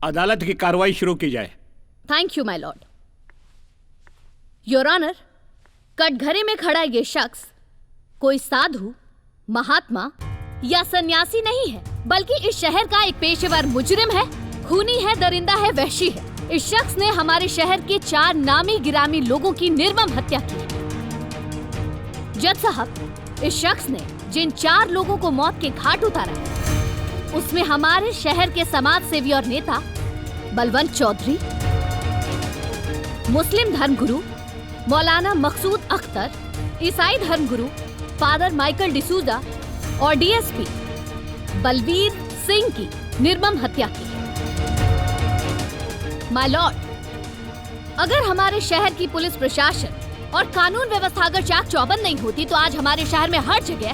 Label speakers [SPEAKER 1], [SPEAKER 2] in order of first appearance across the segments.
[SPEAKER 1] अदालत की कार्रवाई शुरू की जाए।
[SPEAKER 2] Thank you my lord. Your honour, कटघरे में खड़ा ये शख्स कोई साधु, महात्मा या सन्यासी नहीं है, बल्कि इस शहर का एक पेशेवर मुजरिम है, खूनी है, दरिंदा है, वहशी है। इस शख्स ने हमारे शहर के 4 नामी गिरामी लोगों की निर्मम हत्या की। जज साहब, इस शख्स ने जिन 4 लोगों को मौत के घाट उतारा, उसमें हमारे शहर के समाज सेवी और नेता बलवंत चौधरी, मुस्लिम धर्मगुरु मौलाना मकसूद अख्तर, ईसाई धर्मगुरु फादर माइकल डिसूजा और डीएसपी बलवीर सिंह की निर्मम हत्या की है। माय लॉर्ड, अगर हमारे शहर की पुलिस प्रशासन और कानून व्यवस्था अगर चाक चौबंद नहीं होती तो आज हमारे शहर में हर जगह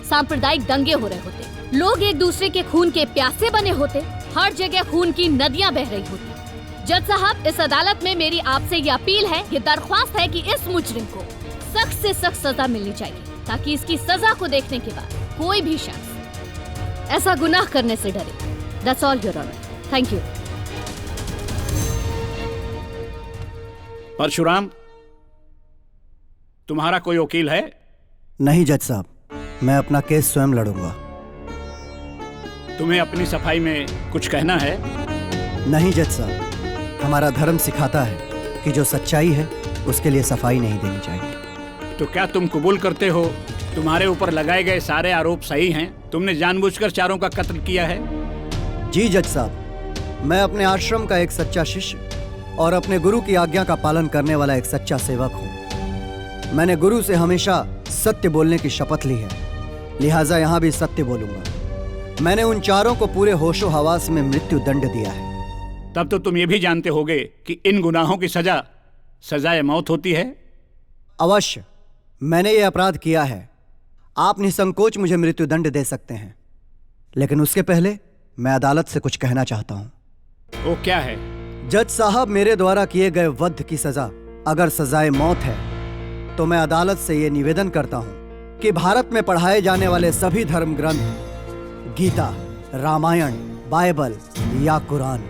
[SPEAKER 2] सांप्रदायिक दंगे हो रहे होते, लोग एक दूसरे के खून के प्यासे बने होते, हर जगह खून की नदियां बह रही होती। जज साहब, इस अदालत में मेरी आपसे ये अपील है, ये दरख्वास्त है कि इस मुजरिम को सख्त से सख्त सजा मिलनी चाहिए, ताकि इसकी सजा को देखने के बाद कोई भी शख्स ऐसा गुनाह करने से डरे। That's all your honour. Thank you.
[SPEAKER 1] Parshuram, तुम्हारा कोई वकील है?
[SPEAKER 3] नहीं जज साहब, मैं अपना केस स्वयं लड़ूंगा।
[SPEAKER 1] तुम्हें अपनी सफाई में कुछ कहना है?
[SPEAKER 3] नहीं जज साहब, हमारा धर्म सिखाता है कि जो सच्चाई है उसके लिए सफाई नहीं देनी चाहिए।
[SPEAKER 1] तो क्या तुम कबूल करते हो तुम्हारे ऊपर लगाए गए सारे आरोप सही हैं? तुमने जानबूझकर 4 का कत्ल किया है?
[SPEAKER 3] जी जज साहब, मैं अपने आश्रम का एक सच्चा शिष्य और अपने गुरु की आज्ञा का पालन करने वाला एक सच्चा सेवक हूँ। मैंने गुरु से हमेशा सत्य बोलने की शपथ ली है, लिहाजा यहाँ भी सत्य बोलूंगा। मैंने उन 4 को पूरे होशो हवास में मृत्यु दंड दिया है।
[SPEAKER 1] तब तो तुम ये भी जानते होगे कि इन गुनाहों की सजाए मौत होती है।
[SPEAKER 3] अवश्य, मैंने ये अपराध किया है। आप निसंकोच मुझे मृत्यु दंड दे सकते हैं, लेकिन उसके पहले मैं अदालत से कुछ कहना चाहता हूँ।
[SPEAKER 1] वो क्या है?
[SPEAKER 3] जज साहब, मेरे द्वारा किए गए वध की सजा अगर सजाए मौत है तो मैं अदालत से ये निवेदन करता हूँ कि भारत में पढ़ाए जाने वाले सभी धर्म ग्रंथ, गीता, रामायण, बाइबल या कुरान,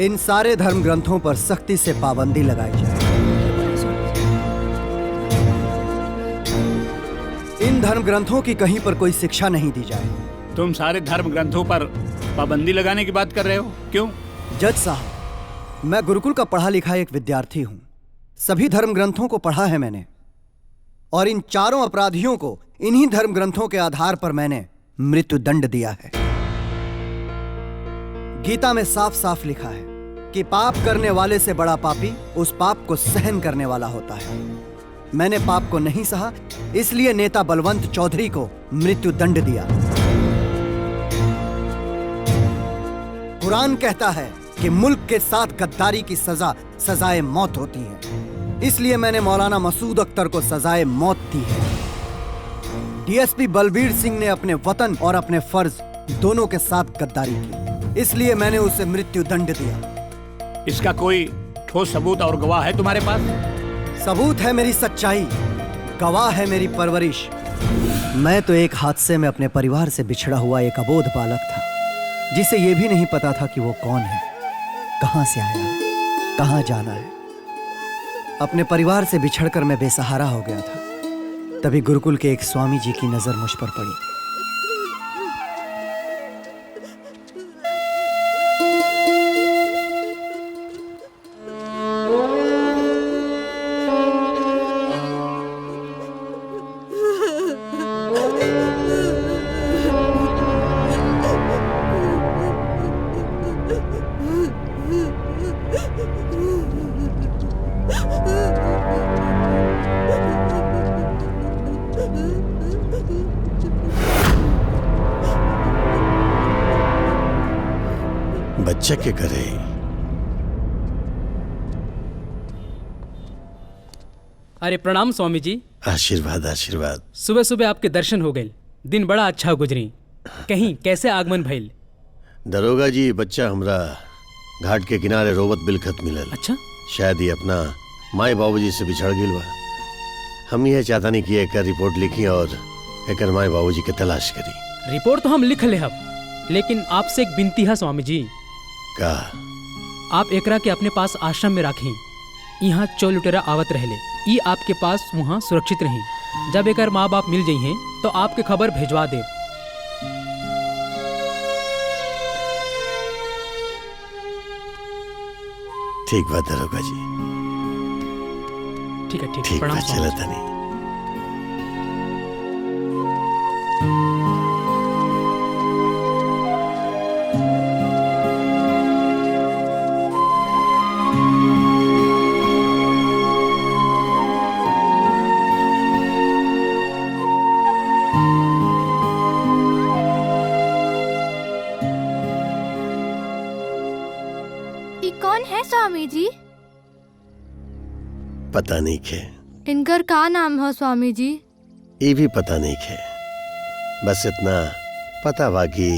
[SPEAKER 3] इन सारे धर्म ग्रंथों पर सख्ती से पाबंदी लगाई जाए। इन धर्म ग्रंथों की कहीं पर कोई शिक्षा नहीं दी जाए।
[SPEAKER 1] तुम सारे धर्म ग्रंथों पर पाबंदी लगाने की बात कर रहे हो? क्यों?
[SPEAKER 3] जज साहब, मैं गुरुकुल का पढ़ा लिखा एक विद्यार्थी हूं। सभी धर्म ग्रंथों को पढ़ा है मैंने, और इन 4 अपराधियों को इन्हीं धर्म ग्रंथों के आधार पर मैंने मृत्यु दंड दिया है। गीता में साफ साफ लिखा है कि पाप करने वाले से बड़ा पापी उस पाप को सहन करने वाला होता है। मैंने पाप को नहीं सहा, इसलिए नेता बलवंत चौधरी को मृत्यु दंड दिया। कुरान कहता है कि मुल्क के साथ गद्दारी की सजाए मौत होती है, इसलिए मैंने मौलाना मसूद अख्तर को सजाए मौत दी है। डीएसपी बलवीर सिंह ने अपने वतन और अपने फर्ज दोनों के साथ गद्दारी की, इसलिए मैंने उसे मृत्यु दंड दिया।
[SPEAKER 1] इसका कोई ठोस सबूत और गवाह है तुम्हारे पास?
[SPEAKER 3] सबूत है मेरी सच्चाई, गवाह है मेरी परवरिश। मैं तो एक हादसे में अपने परिवार से बिछड़ा हुआ एक अबोध बालक था, जिसे यह भी नहीं पता था कि वो कौन है, कहां से आया है, कहां जाना है। अपने परिवार से बिछड़कर मैं बेसहारा हो गया था। तभी गुरुकुल के एक स्वामी जी की नजर मुझ पर पड़ी।
[SPEAKER 4] बच्चे के घरे
[SPEAKER 5] अरे प्रणाम स्वामी जी।
[SPEAKER 4] आशीर्वाद आशीर्वाद।
[SPEAKER 5] सुबह सुबह आपके दर्शन हो गए, दिन बड़ा अच्छा गुजरी। कहीं कैसे आगमन भइल?
[SPEAKER 4] दरोगा जी, बच्चा हमरा घाट के किनारे रोवत बिलखत मिलल।
[SPEAKER 5] अच्छा?
[SPEAKER 4] शायद ही अपना माए बाबूजी से बिछड़ गिल बा। हम यह चाहता नहीं कि एक रिपोर्ट लिखी और एक माए बाबूजी के तलाश करी।
[SPEAKER 5] रिपोर्ट तो हम लिख ले हब, लेकिन आपसे एक विनती है स्वामी जी।
[SPEAKER 4] का?
[SPEAKER 5] आप एकरा के अपने पास आश्रम में राखें। यहाँ चो लुटेरा आवत रहले, ई आपके पास वहाँ सुरक्षित रही। जब एकर माँ बाप मिल जाइए तो आपके खबर भेजवा दे।
[SPEAKER 4] ठीक बात दरोगा जी।
[SPEAKER 5] ठीक है, ठीक है,
[SPEAKER 4] ठीक
[SPEAKER 5] प्रणाम
[SPEAKER 4] बात,
[SPEAKER 5] स्वामी
[SPEAKER 4] चला
[SPEAKER 5] जी।
[SPEAKER 4] तनी।
[SPEAKER 2] ये कौन है स्वामी जी?
[SPEAKER 4] पता नहीं खे,
[SPEAKER 2] इनकर का नाम है स्वामी जी?
[SPEAKER 4] ये भी पता नहीं खे। बस इतना पता बा कि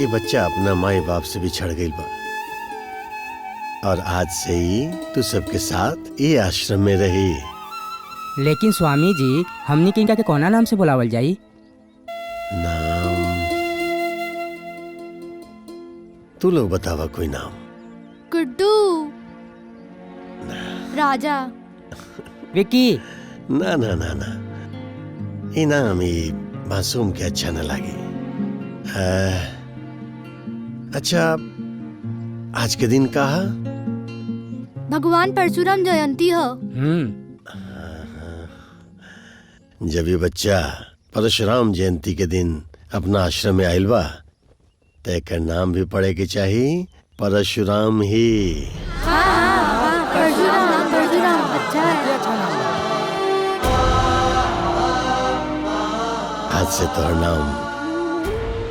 [SPEAKER 4] ये बच्चा अपना माई बाप से बिछड़ गई बा और आज से ही तू सबके साथ ये आश्रम में रही।
[SPEAKER 6] लेकिन स्वामी जी, हमनी के इनका के कौना नाम से बुलावल जाई?
[SPEAKER 4] नाम तू लोग बतावा कोई नाम।
[SPEAKER 2] गुड्डू, राजा।
[SPEAKER 6] विक्की।
[SPEAKER 4] ना ना ना ना, ये नाम ये मासूम के अच्छा न लगे। अच्छा, आज के दिन कहा?
[SPEAKER 2] भगवान परशुराम जयंती है।
[SPEAKER 4] जब ये बच्चा परशुराम जयंती के दिन अपना आश्रम में आयल बा तो एकर नाम भी पड़े के चाहिए परशुराम ही।
[SPEAKER 2] परशुराम, परशुराम अच्छा है।
[SPEAKER 4] आज से तोहर नाम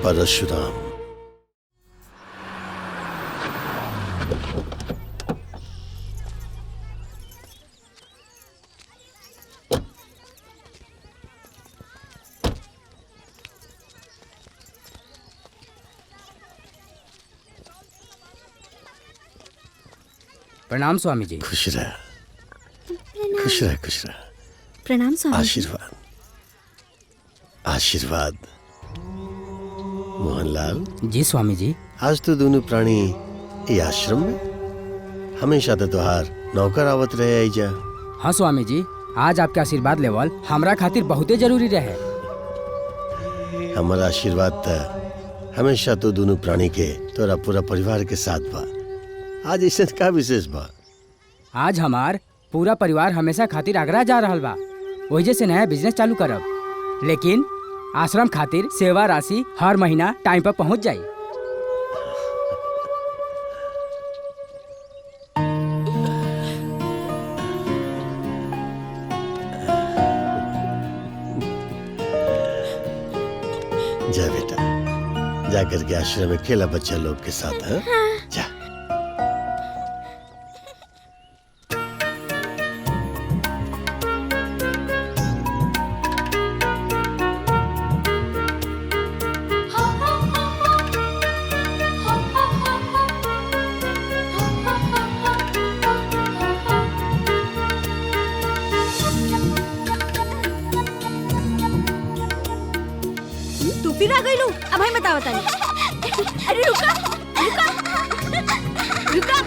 [SPEAKER 4] परशुराम।
[SPEAKER 6] प्रणाम स्वामी जी।
[SPEAKER 4] खुश रह, खुश रह, खुश रह।
[SPEAKER 2] प्रणाम स्वामी जी।
[SPEAKER 4] आशीर्वाद, आशीर्वाद। मोहनलाल,
[SPEAKER 6] जी स्वामी जी।
[SPEAKER 4] आज तो दोनों प्राणी ये आश्रम में हमेशा तो तुहार नौकर आवत रहे आई जा।
[SPEAKER 6] हाँ स्वामी जी, आज आपके आशीर्वाद लेवल हमरा खातिर बहुते जरूरी रहे।
[SPEAKER 4] हमारा आशीर्वाद था हमेशा तो दोनों प्राणी के तोरा पूरा परिवार के साथ बा। आज ऐसे का विशेष बा?
[SPEAKER 6] आज हमार पूरा परिवार हमेशा खातिर आगरा जा रहल बा, वही से नया बिजनेस चालू करब। लेकिन आश्रम खातिर सेवा राशि हर महीना टाइम पर पहुंच जाई।
[SPEAKER 4] जा बेटा, जा करके आश्रम में खेला बच्चा लोग के साथ। हाँ? जा।
[SPEAKER 2] तू फिर आ गई लू। अब हमें बताओ तानी। अरे रुका, रुका, रुका।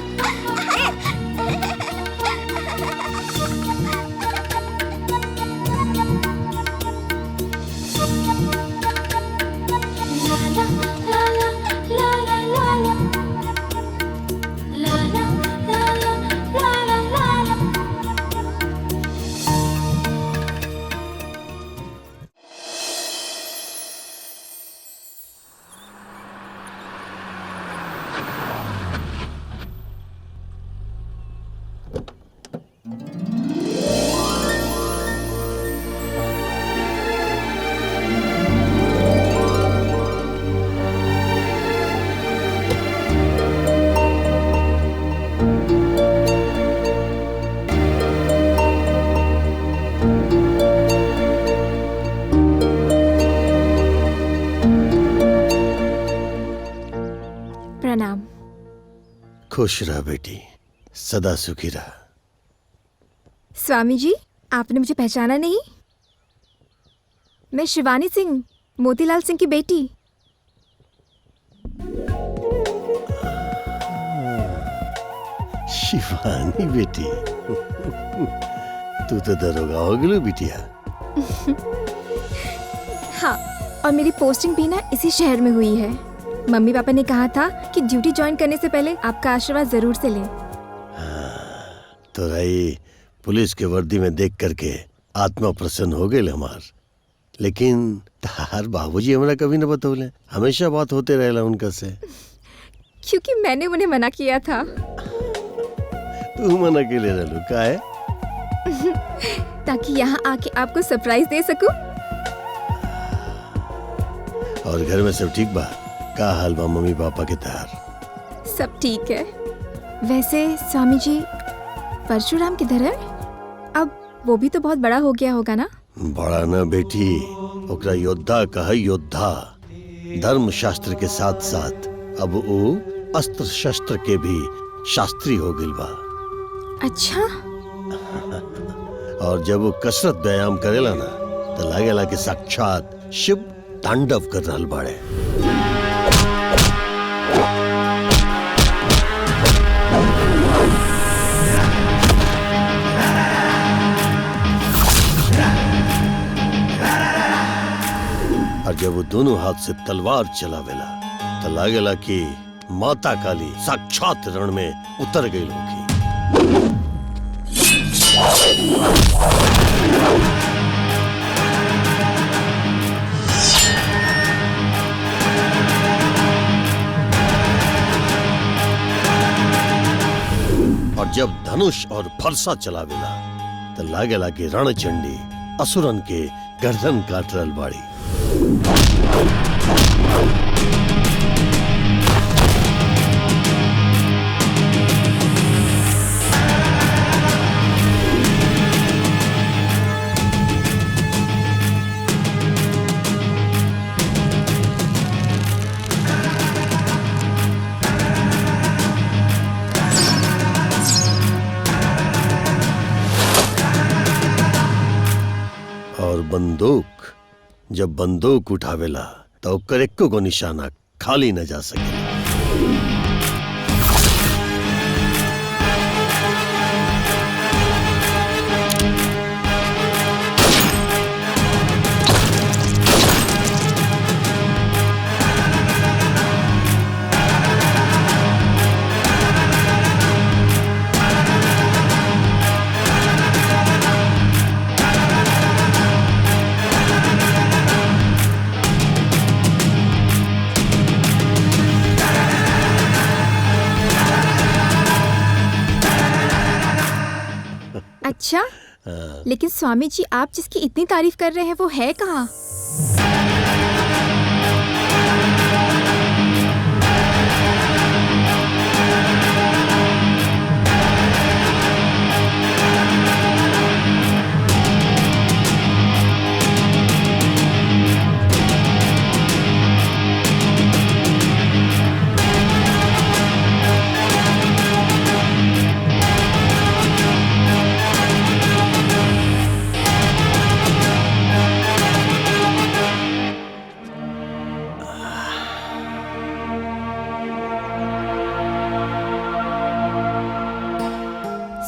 [SPEAKER 2] प्रणाम।
[SPEAKER 4] खुश रह बेटी, सदा सुखी रह।
[SPEAKER 7] स्वामी जी, आपने मुझे पहचाना नहीं? मैं शिवानी सिंह, मोतीलाल सिंह की बेटी।
[SPEAKER 4] शिवानी बेटी, तू तो दरोगा हो गलू बिटिया।
[SPEAKER 7] हाँ, और मेरी पोस्टिंग भी ना इसी शहर में हुई है। मम्मी पापा ने कहा था कि ड्यूटी ज्वाइन करने से पहले आपका आशीर्वाद जरूर से लें।
[SPEAKER 4] तो रही पुलिस के वर्दी में देख करके आत्मा प्रसन्न हो गए हमार। लेकिन तार बाबूजी हमरा कभी न बतौले, हमेशा बात होते रहेला उनका से।
[SPEAKER 7] क्योंकि मैंने उन्हें मना किया था।
[SPEAKER 4] तू मना के ले रहलू का है?
[SPEAKER 7] ताकि यहाँ आके आपको सरप्राइज दे सकूं।
[SPEAKER 4] और घर में सब ठीक बा? का हाल बा मम्मी पापा के तार?
[SPEAKER 7] सब ठीक है। वैसे स्वामी जी, परशुराम किधर है? अब वो भी तो बहुत बड़ा हो गया होगा ना?
[SPEAKER 4] बड़ा ना बेटी, ओकरा योद्धा कहा योद्धा। धर्म शास्त्र के साथ साथ अब वो अस्त्र शस्त्र के भी शास्त्री हो गइल बा।
[SPEAKER 7] अच्छा।
[SPEAKER 4] और जब वो कसरत व्यायाम करेला ना तो लागेला कि साक्षात शिव तांडव कर रहल बाड़े। और जब वो दोनों हाथ से तलवार चलावेला तो लागेला कि माता काली साक्षात रण में उतर गई होगी। और जब धनुष और फरसा चलावेला तो लागेला कि रणचंडी असुरन के गर्दन काट रहल बाड़ी। और बंदूक, जब बंदूक उठावेला तो ओकर एको को निशाना खाली न जा सकेला।
[SPEAKER 7] अच्छा, लेकिन स्वामी जी आप जिसकी इतनी तारीफ कर रहे हैं वो है कहाँ?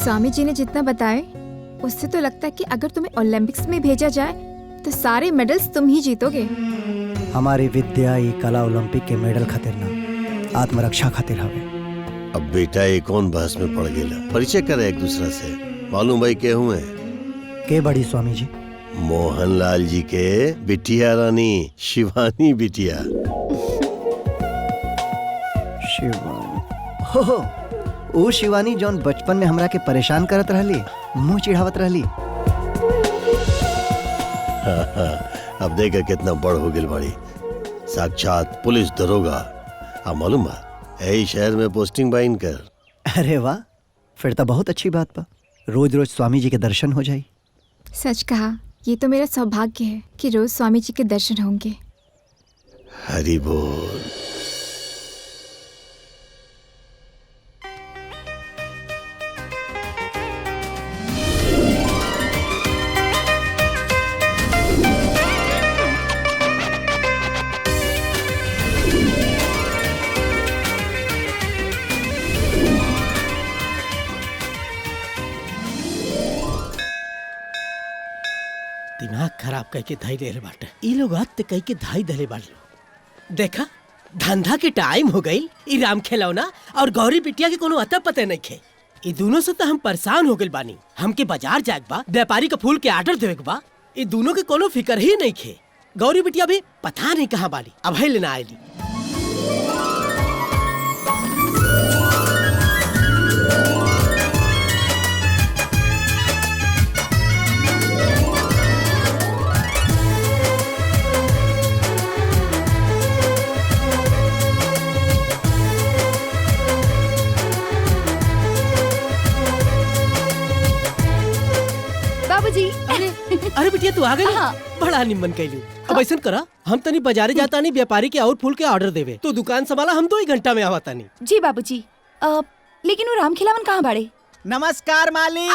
[SPEAKER 7] स्वामी जी ने जितना बताए उससे तो लगता है कि अगर तुम्हें ओलंपिक्स में भेजा जाए तो सारे मेडल्स तुम ही जीतोगे।
[SPEAKER 3] हमारी विद्या ये कला ओलंपिक के मेडल खातिर ना, आत्मरक्षा खातिर हवे।
[SPEAKER 4] अब बेटा ये कौन बहस में पड़ गेला? परिचय करे एक दूसरा से। मालूम भाई के हुए?
[SPEAKER 3] के बड़ी स्वामी जी?
[SPEAKER 4] मोहनलाल जी के बिटिया रानी शिवानी बिटिया।
[SPEAKER 3] शिवानी, हो ओ शिवानी जौन बचपन में हमरा के परेशान करत रहली, मुंह चिढ़ावत रहली।
[SPEAKER 4] अब देखा कितना बड़ हो गई बड़ी, साक्षात पुलिस दरोगा। आ मालूम बा यही शहर में पोस्टिंग बाइन कर।
[SPEAKER 3] अरे वाह, फिर तो बहुत अच्छी बात बा। रोज रोज स्वामी जी के दर्शन हो जाई।
[SPEAKER 7] सच कहा, ये तो मेरा सौभाग्य है कि रोज स्वामी जी के दर्शन होंगे।
[SPEAKER 4] हरि बोल।
[SPEAKER 8] खराब कह के धाई दे बाटे। ई लोग आते कह के धाई दले बाटे। देखा धंधा के टाइम हो गई। ई राम खिलौना और गौरी बिटिया के कोनो अता पते नहीं खे। ई दोनों से तो हम परेशान हो गए बानी। हमके बाजार जाए बा, व्यापारी का फूल के ऑर्डर देवे के बा। ई दोनों के कोनो फिकर ही नहीं खे। गौरी बिटिया भी पता नहीं कहाँ बाली, अब है लेना आयली।
[SPEAKER 7] बाबूजी।
[SPEAKER 8] अरे बिटिया तू आ गई।
[SPEAKER 2] हाँ।
[SPEAKER 8] बड़ा निमन कैलू। अब ऐसा करा, हम तनी बाजारे जाता नहीं, व्यापारी के और फूल के ऑर्डर देवे। तो दुकान संभाला, हम 2 ही घंटा में आवता नहीं।
[SPEAKER 7] जी बाबूजी। लेकिन वो राम खिलावन कहाँ बाड़े?
[SPEAKER 9] नमस्कार मालिक।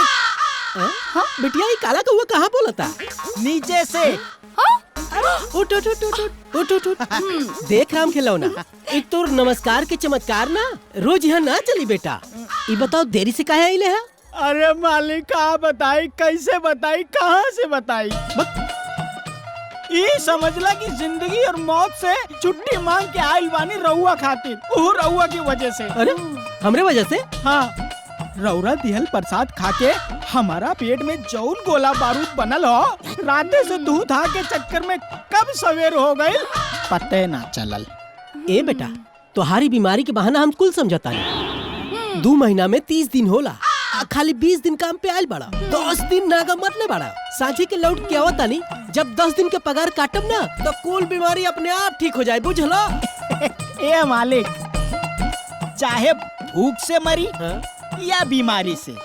[SPEAKER 8] हाँ बिटिया ये काला कौवा कहाँ बोलता?
[SPEAKER 9] नीचे से।
[SPEAKER 8] उठ उठ उठ उठ उठ उठ उठ। देख राम खिलौना, एक तो नमस्कार के चमत्कार ना रोज यहाँ ना चली बेटा। ये बताओ देरी से काहे आइले है?
[SPEAKER 9] अरे मालिक कहाँ बताई, कैसे बताई, कहाँ से बताई? ये समझला कि जिंदगी और मौत से छुट्टी मांग के आइल बानी रउआ खातिर। वो रउआ की वजह से।
[SPEAKER 8] अरे हमरे वजह से?
[SPEAKER 9] हाँ, रउरा दिहल प्रसाद खा के हमारा पेट में जौन गोला बारूद बनल हो, राते से दूध हा के चक्कर में कब सवेर हो गई पते ना चलल।
[SPEAKER 8] ए बेटा तुम्हारी बीमारी के बहाना हम कुल समझता नहीं। 2 महीना में 30 दिन होला, खाली 20 दिन काम पे आयल बड़ा। 10 दिन नागा मतले बड़ा। साझी के लौट के आवता नहीं। जब 10 दिन के पगार काटब ना तो कुल बीमारी अपने आप ठीक हो जाए, बुझलो?
[SPEAKER 9] ए मालिक, चाहे भूख से मरी या बीमारी से,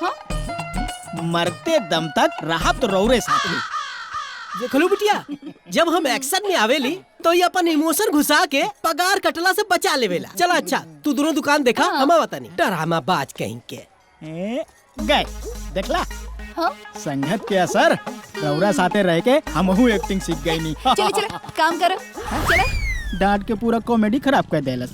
[SPEAKER 9] मरते दम तक रहा तो रौरे साथ में।
[SPEAKER 8] देखलो बिटिया, जब हम एक्शन में आवेली तो ये अपन इमोशन घुसा के पगार कटला से बचा लेवेला। चला अच्छा तू दोनों दुकान देखा, हम आवता नहीं। डरामा बाज कहीं के
[SPEAKER 9] गए देखला। संगत के असर रौरा साथे रह के हमहू एक्टिंग सीख गई नी।
[SPEAKER 7] चले चले काम करो। चले।
[SPEAKER 9] डांट के पूरा कॉमेडी खराब कर देलस।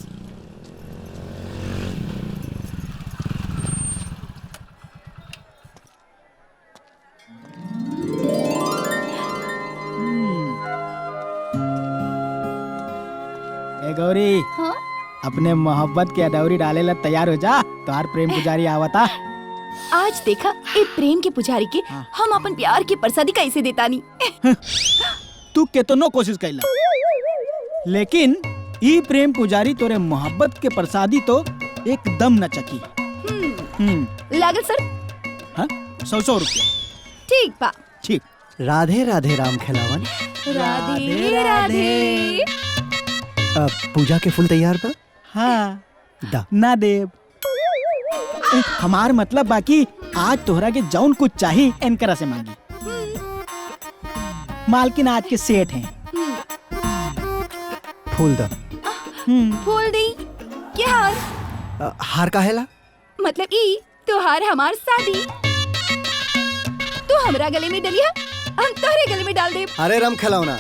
[SPEAKER 9] ए गौरी, अपने मोहब्बत के अडौरी डाले ला तैयार हो जा। तोहार प्रेम पुजारी आवता।
[SPEAKER 7] आज देखा ए प्रेम के पुजारी के हम अपन प्यार के प्रसादी कैसे देता नहीं।
[SPEAKER 9] तू केतनो कोशिश कैला, लेकिन ई प्रेम पुजारी तोरे मोहब्बत के प्रसादी तो एकदम न चकी।
[SPEAKER 7] लागल सर?
[SPEAKER 9] हाँ, 100 रुपया।
[SPEAKER 7] ठीक बा।
[SPEAKER 9] ठीक।
[SPEAKER 3] राधे राधे राम खिलावन।
[SPEAKER 7] राधे राधे।
[SPEAKER 3] पूजा के फूल तैयार बा?
[SPEAKER 9] हाँ
[SPEAKER 3] दा
[SPEAKER 9] ना देव। हमार मतलब बाकी आज तोहरा के जौन कुछ चाहिए इनकरा से मांगी। मालकिन आज के सेठ हैं।
[SPEAKER 3] फूल दा।
[SPEAKER 7] फूल दी क्या हार?
[SPEAKER 3] हार का हैला?
[SPEAKER 7] मतलब ई त्योहार हमार शादी तू हमरा गले में डलिया, हम तोहरे गले में डाल दे।
[SPEAKER 3] अरे राम खिलौना,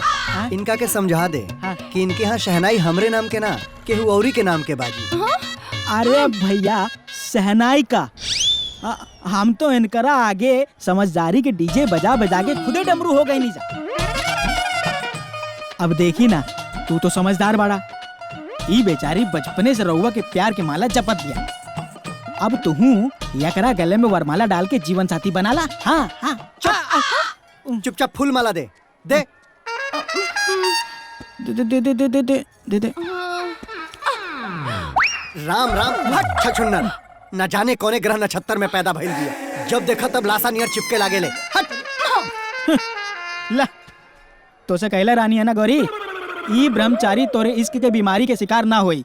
[SPEAKER 3] इनका के समझा दे कि इनके यहाँ शहनाई हमरे नाम के ना केहू औरी के नाम के बाजी।
[SPEAKER 9] अरे भैया सहनाई का हम तो इनकरा आगे समझदारी के डीजे बजा बजा के खुदे डमरू हो गई नहीं जा। अब देखी ना, तू तो समझदार बाड़ा। ई बेचारी बचपने से रउआ के प्यार के माला जपत दिया। अब तू यकरा गले में वरमाला डाल के जीवन साथी बना ला। हाँ हाँ
[SPEAKER 3] चुपचाप फूल माला दे दे
[SPEAKER 9] दे दे दे दे दे दे दे दे।
[SPEAKER 3] राम राम हट छछुन्नर, न जाने कौने ग्रह नक्षत्र में पैदा भइल दिया। जब देखा तब लासा नियर चिपके लागे ले। हट।
[SPEAKER 9] ला तो से कहला रानी है ना गौरी, ई ब्रह्मचारी तोरे इश्क के बीमारी के शिकार ना होई।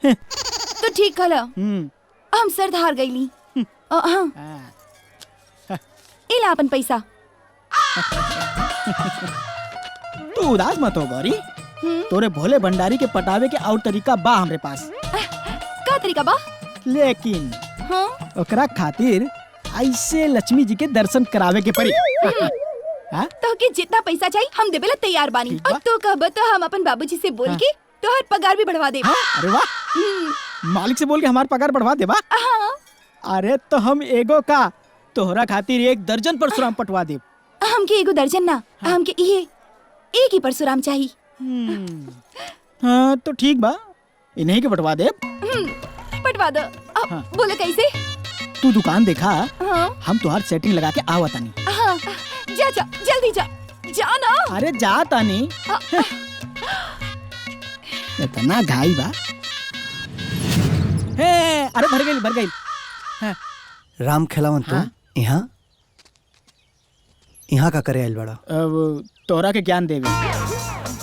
[SPEAKER 7] तो ठीक कहला, हम सर धार गईली। इला अपन पैसा।
[SPEAKER 9] तू उदास मत हो गौरी, तोरे भोले भंडारी के पटावे के और तरीका बा हमरे पास।
[SPEAKER 7] का तरीका बा?
[SPEAKER 9] लेकिन
[SPEAKER 7] हाँ?
[SPEAKER 9] ओकरा खातिर ऐसे लक्ष्मी जी के दर्शन करावे के पड़ी।
[SPEAKER 7] तो के जितना पैसा चाहिए हम देवेला तैयार बानी। और तो कहब तो हम अपन बाबूजी से बोल के तोहर पगार भी बढ़वा देब।
[SPEAKER 9] अरे वाह, मालिक से बोल के हमार पगार बढ़वा देबा? अरे तो हम एगो का तोहरा खातिर 1 दर्जन परशुराम पटवा देब।
[SPEAKER 7] हमके एगो दर्जन ना, हमके इहे एक ही परशुराम चाहिए।
[SPEAKER 9] हाँ तो ठीक बा, इन्हीं के बंटवा दे।
[SPEAKER 7] पटवा दो। अब
[SPEAKER 9] हाँ।
[SPEAKER 7] बोले कैसे?
[SPEAKER 9] तू दुकान देखा,
[SPEAKER 7] हाँ
[SPEAKER 9] हम तुहार सेटिंग लगा के आवा तानी।
[SPEAKER 7] हाँ, जा जा जल्दी जा जा ना।
[SPEAKER 9] अरे जा तानी। इतना घाई बा। हे, अरे भर गई। हाँ।
[SPEAKER 3] राम खिलावन तू
[SPEAKER 9] हाँ?
[SPEAKER 3] यहाँ का करे आइल बड़ा?
[SPEAKER 9] अब तोरा के ज्ञान देवे।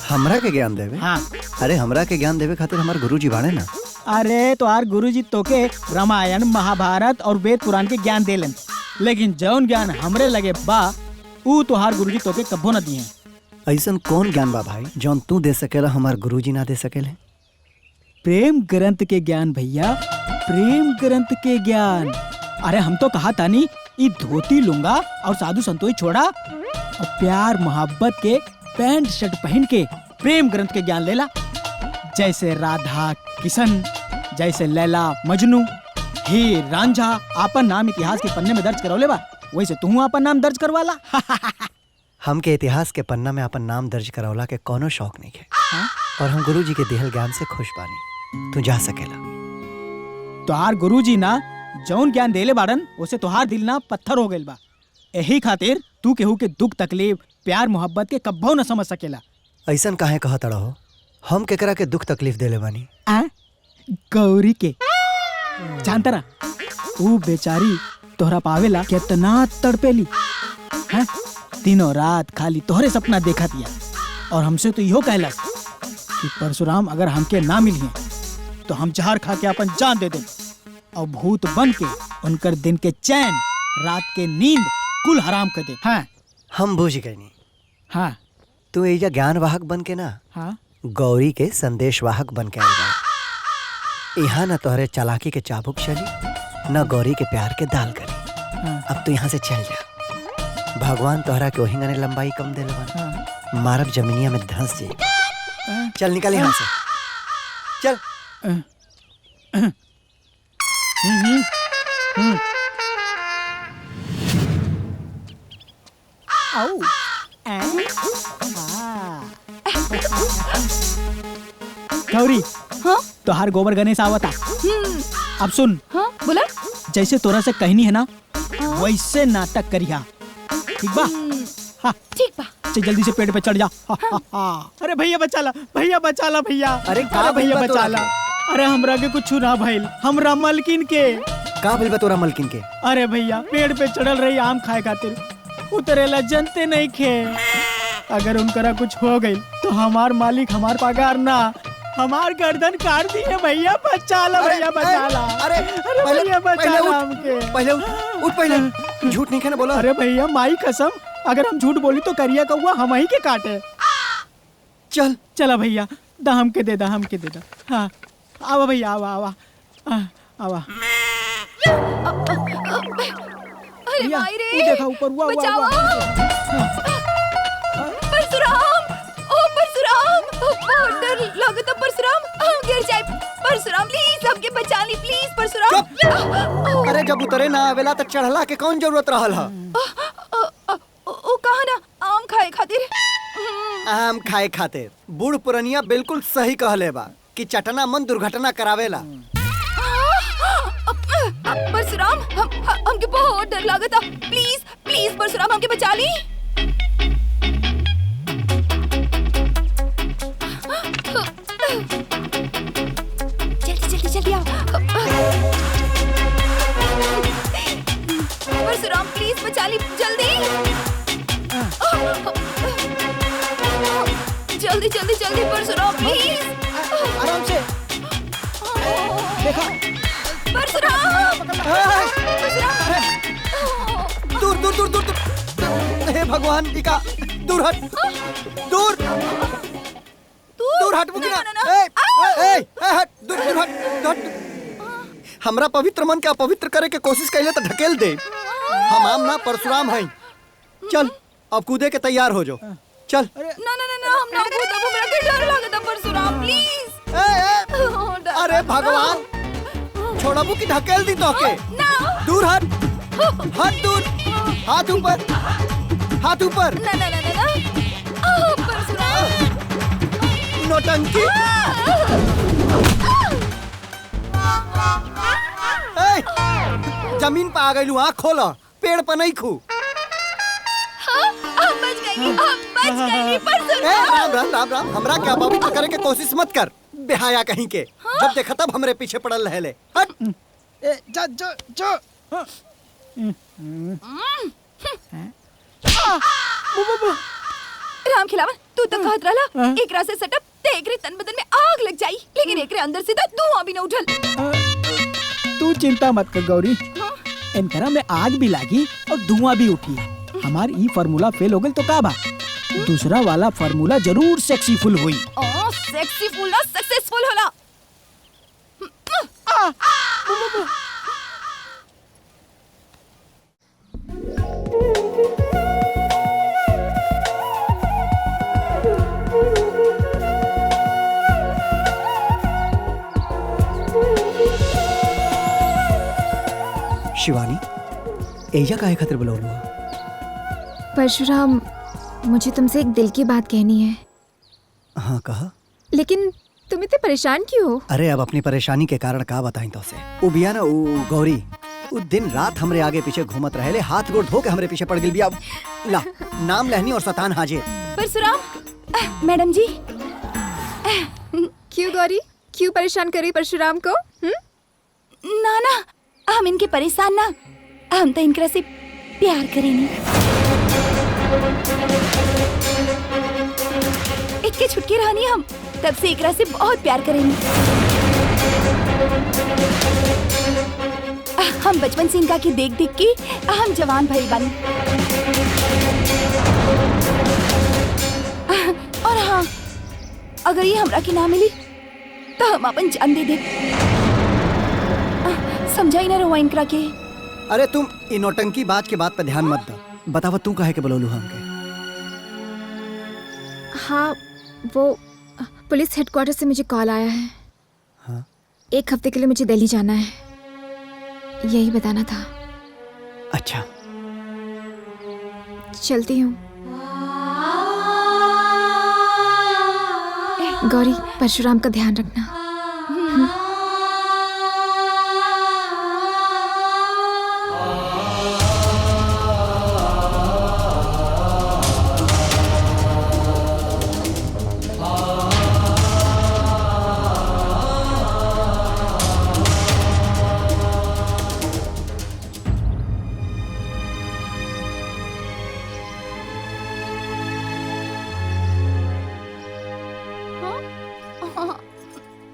[SPEAKER 3] हमरा के ज्ञान देवे?
[SPEAKER 9] हाँ।
[SPEAKER 3] अरे हमरा के ज्ञान देवे खातिर हमार गुरुजी बाड़े ना।
[SPEAKER 9] अरे तो आर गुरुजी तोके रामायण महाभारत और वेद पुराण के ज्ञान देलन, लेकिन जौन ज्ञान हमरे लगे बा ऊ तोहार गुरुजी तोके कब्बो न दिए।
[SPEAKER 3] ऐसन कौन ज्ञान बा भाई जौन तू दे सकेला हमार गुरुजी ना दे सकेले?
[SPEAKER 9] प्रेम ग्रंथ के ज्ञान भैया, प्रेम ग्रंथ के ज्ञान। अरे हम तो कहा तानी ई धोती लुंगा और साधु संतोई छोड़ा और प्यार मोहब्बत के पैंट शर्ट पहन के प्रेम ग्रंथ के ज्ञान लेला। जैसे राधा किशन, जैसे लैला मजनू, हीर रांझा आपन नाम इतिहास के पन्ने में दर्ज करौले बा, वैसे तू आपन नाम दर्ज करवाला।
[SPEAKER 3] हमके इतिहास के पन्ना में अपन नाम दर्ज करावला के कोनो शौक नहीं है, और हम गुरुजी के दिहल ज्ञान से खुश बानी। तू जा सकेला।
[SPEAKER 9] तोहार गुरुजी ना जौन ज्ञान देले बाड़न उसे तोहार दिल ना पत्थर हो गइल बा। यही खातिर तू केहू के दुख तकलीफ प्यार मोहब्बत के कब्बो न समझ सकेला।
[SPEAKER 3] ऐसन काहे कहत रहो? हम केकरा के दुख तकलीफ देले बानी?
[SPEAKER 9] गौरी के जानता रहा, वो बेचारी तोहरा पावेला कितना तड़पेली है, दिनों रात खाली तोहरे सपना देखा दिया, और हमसे तो इहो कहला कि परशुराम अगर हमके ना मिलिए तो हम जहर खा के अपन जान दे दे और भूत बन के उनकर दिन के चैन रात के नींद कुल हराम कर दे। हाँ
[SPEAKER 3] हम बुझ गए नहीं।
[SPEAKER 9] हाँ
[SPEAKER 3] तू एजा ज्ञान वाहक बन के ना
[SPEAKER 9] हाँ
[SPEAKER 3] गौरी के संदेश वाहक बन के आएगा। यहाँ न तोहरे चालाकी के चाबुक चली न गौरी के प्यार के दाल गली।
[SPEAKER 9] हाँ।
[SPEAKER 3] अब तू यहाँ से चल जा। भगवान तोहरा के ओहिंगा ने लंबाई कम दे लगा, मारब जमीनिया में धंस जाए। चल निकल यहाँ से, चल।
[SPEAKER 9] आओ। गौरी,
[SPEAKER 7] हाँ
[SPEAKER 9] तोहार गोबर गणेश आवता। अब सुन,
[SPEAKER 7] हाँ बोला।
[SPEAKER 9] जैसे तोरा से कहनी है ना वैसे नाटक करिया, ठीक बा? हाँ
[SPEAKER 7] ठीक बा।
[SPEAKER 9] चल जल्दी से पेड़ पे चढ़ जा। अरे भैया बचा ला, भैया बचा ला भैया।
[SPEAKER 3] अरे का
[SPEAKER 9] भैया
[SPEAKER 3] भइल बा
[SPEAKER 9] बचा ला। अरे हमरा के कुछ ना भइल, हमरा मलकिन के।
[SPEAKER 3] का भइल बा तोरा मलकिन के?
[SPEAKER 9] अरे भैया पेड़ पे चढ़ल रही आम खाए खातिर, उतरेला जनते नहीं खे। अगर उनकरा कुछ हो गई तो हमार मालिक हमार पगार ना हमार गर्दन काट दिए। भैया बचा ला, भैया बचा ला।
[SPEAKER 3] अरे
[SPEAKER 9] भैया बचा ला हमके।
[SPEAKER 3] पहले उठ, पहले झूठ नहीं कहना बोला।
[SPEAKER 9] अरे भैया माई कसम, अगर हम झूठ बोली तो करिया कौआ हम ही के काटे।
[SPEAKER 3] चल
[SPEAKER 9] चला भैया, दा हमके दे दा, हमके दे दा। हाँ आवा भैया, आवा आवा आवा।
[SPEAKER 7] अरे माई रे,
[SPEAKER 9] तू देखा ऊपर, हुआ
[SPEAKER 7] बचाओ। परशुराम, ओ परशुराम, बहुत डर लगता परशुराम, हम गिर जाए। परशुराम प्लीज हमके बचा ली, प्लीज परशुराम।
[SPEAKER 3] अरे जब उतरे ना आवेला तो चढ़ला के कौन जरूरत रहल हा?
[SPEAKER 7] ओ कहा ना आम खाए खातिर।
[SPEAKER 3] आम खाए खातिर? बूढ़ पुरनिया बिल्कुल सही कहले बा कि चटना मन दुर्घटना करावेला।
[SPEAKER 7] परशुराम हमके बहुत डर लगता, प्लीज प्लीज परशुराम हमके बचा ली। जल्दी जल्दी आओ। परशुराम प्लीज बचा ली, जल्दी जल्दी जल्दी जल्दी परशुराम प्लीज।
[SPEAKER 9] आराम से देखा।
[SPEAKER 7] परशुराम
[SPEAKER 3] दूर दूर दूर दूर दूर। हे भगवान, इका दूर हट, दूर दूर हट मुकिना। हट, दूर दूर हट। हमरा पवित्र मन के अपवित्र करे के कोशिश कैले तो ढकेल दे। हम आम ना परशुराम हैं। चल अब कूदे के तैयार हो जाओ, चल।
[SPEAKER 7] ना ना ना ना हम ना कूदब, हमरा के डर लगता परशुराम प्लीज।
[SPEAKER 3] अरे भगवान, छोड़बू की ढकेल दी तो के? दूर हट, हट दूर। हाथ ऊपर, हाथ ऊपर।
[SPEAKER 7] ना ना ना ना ना परशुराम
[SPEAKER 3] नौटंकी। ए, जमीन पे आ गई लू, आँख खोलो, पेड़ पर नहीं खू।
[SPEAKER 7] हम बच गई, हम बच गई परशुराम।
[SPEAKER 3] राम राम राम राम, हमरा क्या बाबू तो करे के कोशिश मत कर, बेहाया कहीं के। जब देखा तब हमरे पीछे पड़ल रहे ले। हट।
[SPEAKER 9] जा जा जा।
[SPEAKER 7] राम खिलावन, तू तो कहत रहला एकरा से सटप ते एकरे तन बदन में आग लग जाई, लेकिन एकरे अंदर से तो धुआं भी न उठल।
[SPEAKER 9] तू चिंता मत कर गौरी, इनकरा में आग भी लागी और धुआं भी उठी। हमार ई फार्मूला फेल हो गल तो का बा, दूसरा वाला फार्मूला जरूर सक्सेसफुल हुई।
[SPEAKER 7] सक्सेसफुल ना सक्सेसफुल होला।
[SPEAKER 3] शिवानी, एजा काहे खातिर बुलौलू?
[SPEAKER 10] परशुराम, मुझे तुमसे एक दिल की बात कहनी है।
[SPEAKER 3] हाँ कहा।
[SPEAKER 10] लेकिन तुम इतने परेशान क्यों हो?
[SPEAKER 3] अरे अब अपनी परेशानी के कारण का बताई तो से। वो बिया ना वो गौरी, वो दिन रात हमरे आगे पीछे घूमत रहे ले, हाथ गोड़ धो के हमरे पीछे पड़ गई बिया। ला नाम लहनी और शतान हाजिर।
[SPEAKER 7] परशुराम मैडम जी।
[SPEAKER 10] क्यों गौरी, क्यों परेशान करी परशुराम को?
[SPEAKER 7] ना ना, हम इनके परेशान ना, हम तो इनकरा से प्यार करेनी। इतके छुटके रहनी हम, तब से एकरा से बहुत प्यार करेनी। हम बचपन से इनका की देख देख के हम जवान भइल बानी। और हाँ, अगर ये हमरा की ना मिली तो हम अपन जान दे दे। समझाई ना रहुआ इनकरा के।
[SPEAKER 3] अरे तुम इन नौटंकी बात के बात पे ध्यान मत दो। बतावा तू काहे के बुलौलू हमके?
[SPEAKER 10] हाँ, वो पुलिस हेडक्वार्टर से मुझे कॉल आया है।
[SPEAKER 3] हाँ?
[SPEAKER 10] 1 हफ्ते के लिए मुझे दिल्ली जाना है, यही बताना था।
[SPEAKER 3] अच्छा
[SPEAKER 10] चलती हूँ। गौरी, परशुराम का ध्यान रखना।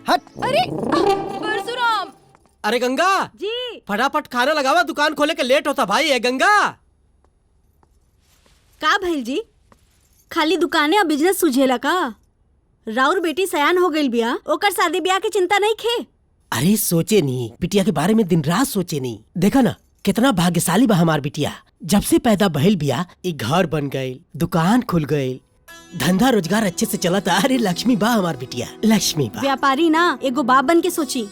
[SPEAKER 3] हट।
[SPEAKER 7] अरे परशुराम।
[SPEAKER 8] अरे गंगा
[SPEAKER 7] जी।
[SPEAKER 8] फटाफट खाना लगावा, दुकान खोले के लेट होता भाई। है गंगा
[SPEAKER 11] का भइल जी, खाली दुकाने और बिजनेस सुझेला का? राउर बेटी सयान हो गई बिया, ओकर शादी ब्याह की चिंता नहीं खे?
[SPEAKER 8] अरे सोचे नहीं, बिटिया के बारे में दिन रात सोचे नहीं। देखा ना कितना भाग्यशाली बा हमार बिटिया। जब से पैदा भइल बिया, एक घर बन गई, दुकान खुल गई, धंधा रोजगार अच्छे से चलता। अरे लक्ष्मी बा हमार बिटिया, लक्ष्मी बा।
[SPEAKER 11] व्यापारी ना, एगो बाप बन के सोची।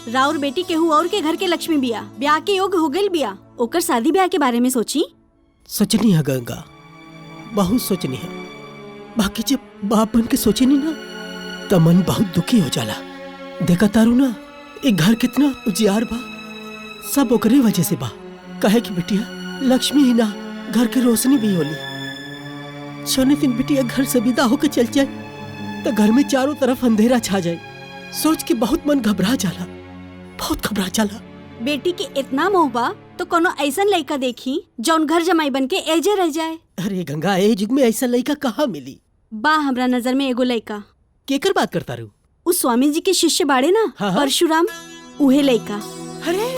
[SPEAKER 11] राउर बेटी केहू और के घर के लक्ष्मी बिया, ब्याह के योग हो गई बिया, ओकर शादी ब्याह के बारे में सोची।
[SPEAKER 8] सोचनी है गंगा, बहुत सोचनी है। बाकी जब बाप बन के सोचे नहीं ना, तो मन बहुत दुखी हो जाला। देखा तारू ना, एक घर कितना उजियार बा, सब ओकरे वजह से बा। कहे कि बिटिया लक्ष्मी ही ना, घर की रोशनी भी होली। सोने दिन बिटिया घर से विदा होकर चल जाए तो घर में चारों तरफ अंधेरा छा जाए। सोच के बहुत मन घबरा जाला, बहुत घबरा जाला।
[SPEAKER 11] बेटी के इतना मोह बा तो कोनो ऐसन लड़का देखी जौन घर जमाई बन के एजे रह जाए।
[SPEAKER 8] अरे गंगा, ए युग में ऐसा लड़का कहाँ मिली?
[SPEAKER 11] बा हमरा नजर में एगो लड़का।
[SPEAKER 8] केकर बात करता रू?
[SPEAKER 11] उस स्वामी जी के शिष्य बाड़े ना,
[SPEAKER 8] हाँ।
[SPEAKER 11] परशुराम, उहे लड़का।
[SPEAKER 8] अरे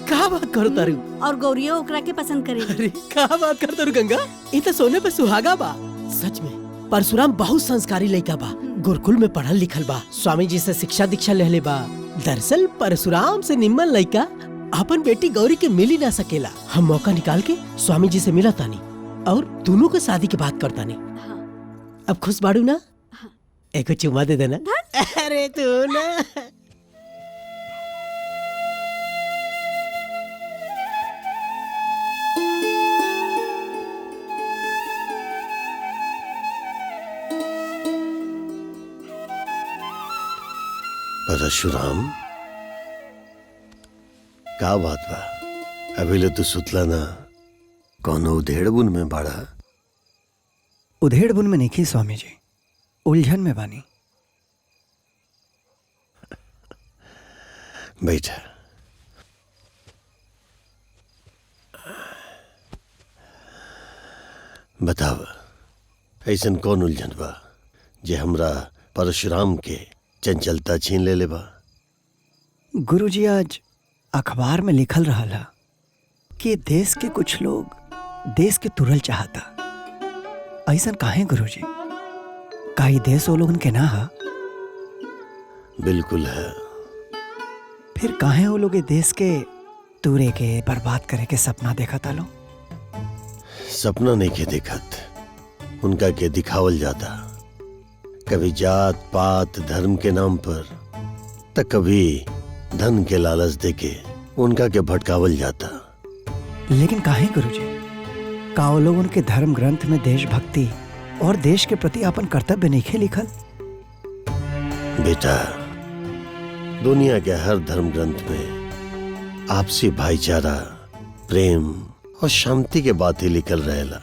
[SPEAKER 8] कहा बात करता रू?
[SPEAKER 11] और गौरियो ओकरा के पसंद करे।
[SPEAKER 8] अरे कहा बात करता रू गंगा? ये तो सोने पे सुहागा बा। सच में परशुराम बहुत संस्कारी लड़का बा, गुरुकुल में पढ़ल लिखल बा, स्वामी जी से शिक्षा दीक्षा ले बा। दरअसल परशुराम से निम्न लड़का अपन बेटी गौरी के मिल ही ना सकेला। हम मौका निकाल के स्वामी जी से मिला तानी और दोनों के शादी की बात करता नहीं।
[SPEAKER 11] हाँ।
[SPEAKER 8] अब खुश बाड़ू ना?
[SPEAKER 11] हाँ।
[SPEAKER 8] एक चुम्मा दे देना। अरे तू ना।
[SPEAKER 4] परशुराम, का बात बा? अभी ले तू सुतला ना? कौनो उधेड़ बुन में बाड़ा?
[SPEAKER 3] उधेड़ बुन में नहीं स्वामी जी, उलझन में बानी।
[SPEAKER 4] बैठा। बताव, ऐसन कौन उलझन बा जे हमरा परशुराम के चंचलता छीन ले बा?
[SPEAKER 3] गुरुजी, आज अखबार में लिखल रहा था कि देश के कुछ लोग देश के तुरल चाहता। ऐसन काहे गुरुजी? का ई देश वो लोगन के ना हा?
[SPEAKER 4] बिल्कुल है।
[SPEAKER 3] फिर काहे वो लोग देश के तुरे के बर्बाद करे के सपना देखा था लो?
[SPEAKER 4] सपना नहीं के देखत, उनका के दिखावल जाता। कभी जात पात धर्म के नाम पर, तो कभी धन के लालच देके उनका के भटकावल जाता।
[SPEAKER 3] लेकिन काहे गुरुजी? का वो लोग उनके धर्म ग्रंथ में देशभक्ति और देश के प्रति अपन कर्तव्य नहीं लिखल?
[SPEAKER 4] बेटा, दुनिया के हर धर्म ग्रंथ में आपसी भाईचारा, प्रेम और शांति के बातें लिखल रहेला,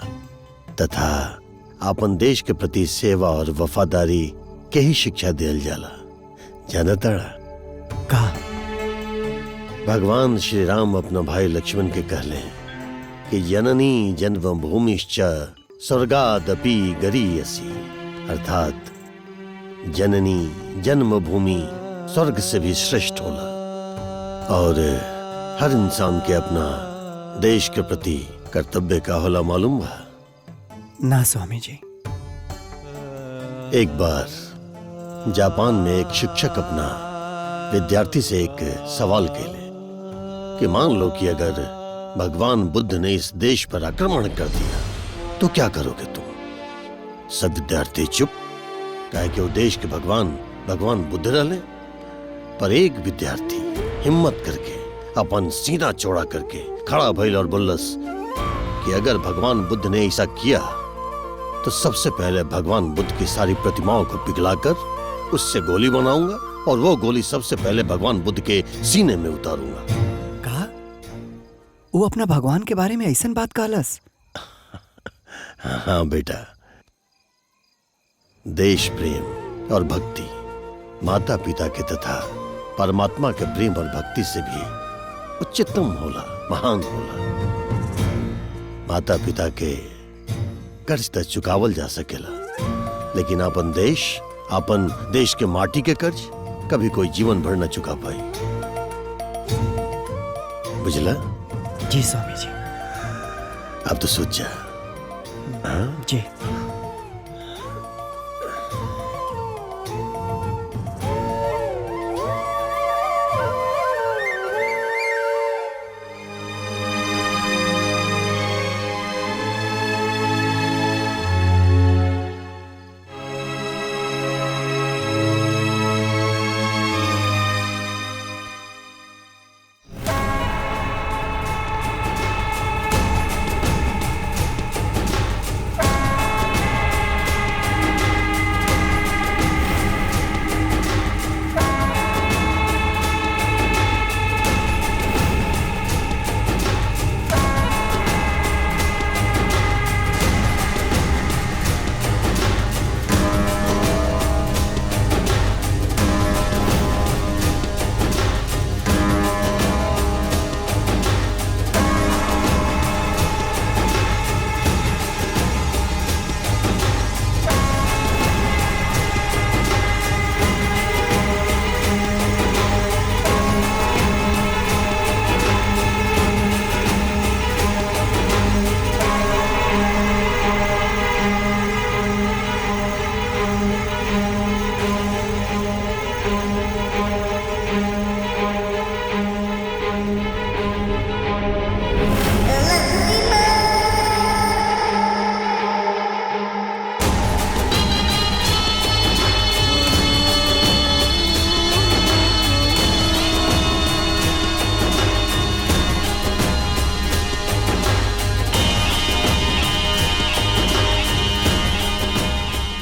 [SPEAKER 4] तथा अपन देश के प्रति सेवा और वफादारी के ही शिक्षा दियल जाला। जानताड़ा
[SPEAKER 3] का
[SPEAKER 4] भगवान श्री राम अपना भाई लक्ष्मण के कहले कि जननी जन्मभूमिश्च स्वर्गादपि गरीयसी, अर्थात जननी जन्मभूमि स्वर्ग से भी श्रेष्ठ होला। और हर इंसान के अपना देश के प्रति कर्तव्य का होला मालूम बा?
[SPEAKER 3] ना स्वामी जी।
[SPEAKER 4] एक बार जापान में एक शिक्षक अपना विद्यार्थी से एक सवाल केले कि मान लो कि अगर भगवान बुद्ध ने इस देश पर आक्रमण कर दिया तो क्या करोगे तुम? सब विद्यार्थी चुप, कहे कि वो देश के भगवान बुद्ध रहले। पर एक विद्यार्थी हिम्मत करके अपन सीना चौड़ा करके खड़ा भइल और बोलस कि अगर भगवान बुद्ध ने ऐसा किया तो सबसे पहले भगवान बुद्ध की सारी प्रतिमाओं को पिघलाकर उससे गोली बनाऊंगा और वो गोली सबसे पहले भगवान बुद्ध के सीने में उतारूंगा।
[SPEAKER 3] कहा वो अपना भगवान के बारे में ऐसन बात कहलस?
[SPEAKER 4] हाँ बेटा, देश प्रेम और भक्ति माता पिता के तथा परमात्मा के प्रेम और भक्ति से भी उच्चतम होला, महान होला। माता पिता के कर्ज तक चुकावल जा सकेला, लेकिन अपन देश के माटी के कर्ज कभी कोई जीवन भर न चुका पाई। बुझला?
[SPEAKER 3] जी स्वामी जी।
[SPEAKER 4] अब तो सोच जा। हाँ?
[SPEAKER 3] जी।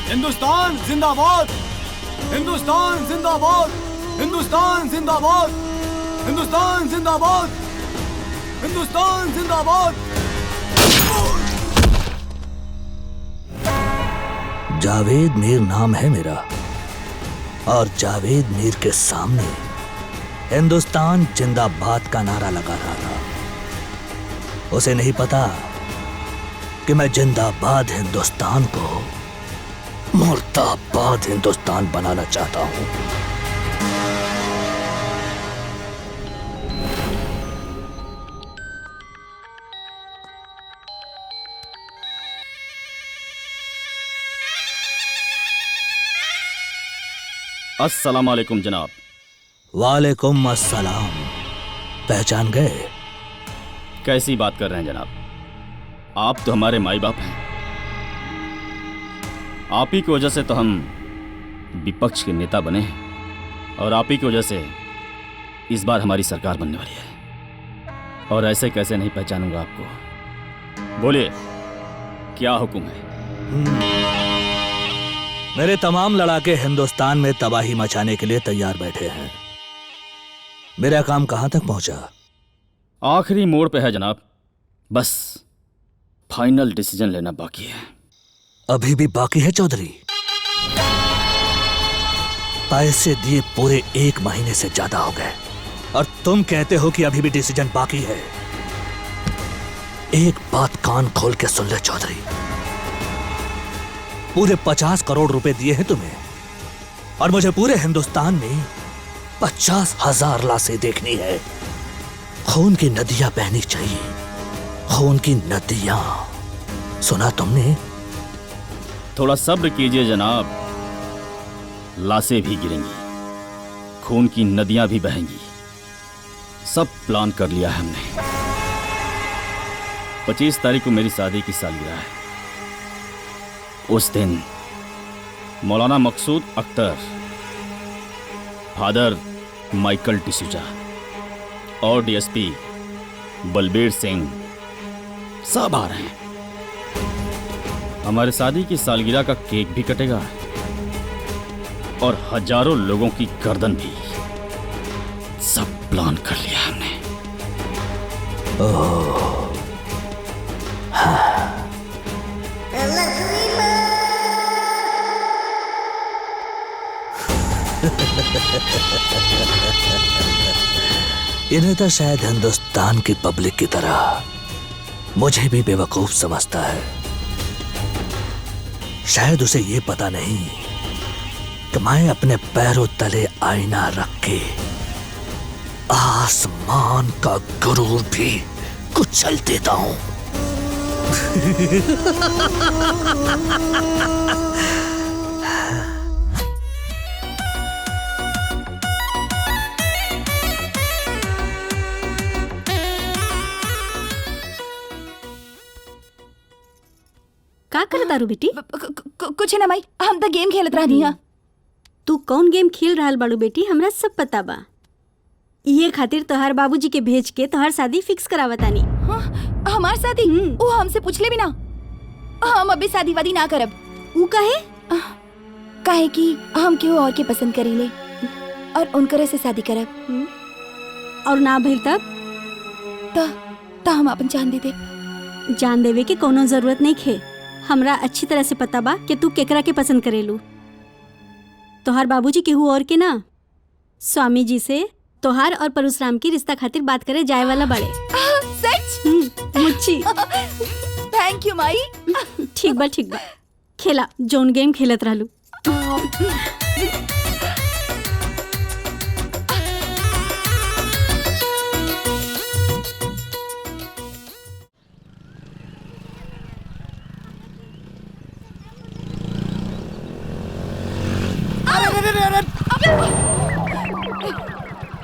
[SPEAKER 12] हिंदुस्तान जिंदाबाद! हिंदुस्तान जिंदाबाद!
[SPEAKER 3] हिंदुस्तान जिंदाबाद, हिंदुस्तान जिंदाबाद, हिंदुस्तान जिंदाबाद।
[SPEAKER 12] जावेद मीर नाम है मेरा, और जावेद मीर के सामने हिंदुस्तान जिंदाबाद का नारा लगा रहा था। उसे नहीं पता कि मैं जिंदाबाद हिंदुस्तान को मुर्दाबाद हिंदुस्तान बनाना चाहता हूं।
[SPEAKER 13] अस्सलाम वालेकुम जनाब।
[SPEAKER 12] वालेकुम अस्सलाम। पहचान गए?
[SPEAKER 13] कैसी बात कर रहे हैं जनाब, आप तो हमारे माई बाप हैं। आप ही की वजह से तो हम विपक्ष के नेता बने हैं, और आप ही की वजह से इस बार हमारी सरकार बनने वाली है। और ऐसे कैसे नहीं पहचानूंगा आपको? बोलिए, क्या हुक्म है?
[SPEAKER 12] मेरे तमाम लड़ाके हिंदुस्तान में तबाही मचाने के लिए तैयार बैठे हैं। मेरा काम कहां तक पहुंचा?
[SPEAKER 13] आखिरी मोड़ पे है जनाब, बस फाइनल डिसीजन लेना बाकी है।
[SPEAKER 12] अभी भी बाकी है चौधरी? पैसे दिए पूरे 1 महीने से ज्यादा हो गए, और तुम कहते हो कि अभी भी डिसीजन बाकी है। एक बात कान खोल के सुन ले चौधरी, पूरे 50 करोड़ रुपए दिए हैं तुम्हें, और मुझे पूरे हिंदुस्तान में 50,000 लाशें देखनी है। खून की नदियां बहनी चाहिए, खून की नदियां। सुना तुमने?
[SPEAKER 13] थोड़ा सब्र कीजिए जनाब, लाशें भी गिरेंगी, खून की नदियां भी बहेंगी। सब प्लान कर लिया है हमने। 25 तारीख को मेरी शादी की सालगिरह है। उस दिन मौलाना मकसूद अख्तर, फादर माइकल डिसूजा और डीएसपी बलबीर सिंह सब आ रहे हैं। हमारे शादी की सालगिरह का केक भी कटेगा, और हजारों लोगों की गर्दन भी। सब प्लान कर लिया हमने।
[SPEAKER 12] इन्हें तो शायद हिंदुस्तान की पब्लिक की तरह मुझे भी बेवकूफ समझता है। शायद उसे ये पता नहीं कि मैं अपने पैरों तले आईना रख के आसमान का गुरूर भी कुचल देता हूं।
[SPEAKER 11] का करत तारू बेटी?
[SPEAKER 7] कुछ ना माई, हम तो गेम खेलत रहनी है।
[SPEAKER 11] तू कौन गेम खेल रहल बाड़ू बेटी, हमरा सब पता बा। ये खातिर तोहार बाबूजी के भेज के तोहार शादी फिक्स करावतानी।
[SPEAKER 7] हमार शादी? वो हमसे पूछले भी ना। हम अभी शादी वादी ना करब।
[SPEAKER 11] ऊ काहे?
[SPEAKER 7] काहे कि हम केहू और के पसंद करीले, और उनकरे से शादी करब।
[SPEAKER 11] और ना भइल तब?
[SPEAKER 7] त हम अपन जान दे दे।
[SPEAKER 11] जान देवे के कोनो जरूरत नहीं खे। हमरा अच्छी तरह से पता बा कि तू केकरा के पसंद करेलू। तोहार बाबूजी केहू और के ना, स्वामी जी से तोहार और परशुराम की रिश्ता खातिर बात करे जाए वाला बड़े।
[SPEAKER 7] सच?
[SPEAKER 11] मुच्छी।
[SPEAKER 7] थैंक यू माई।
[SPEAKER 11] ठीक बा ठीक बा, खेला जोन गेम खेलत रहलू।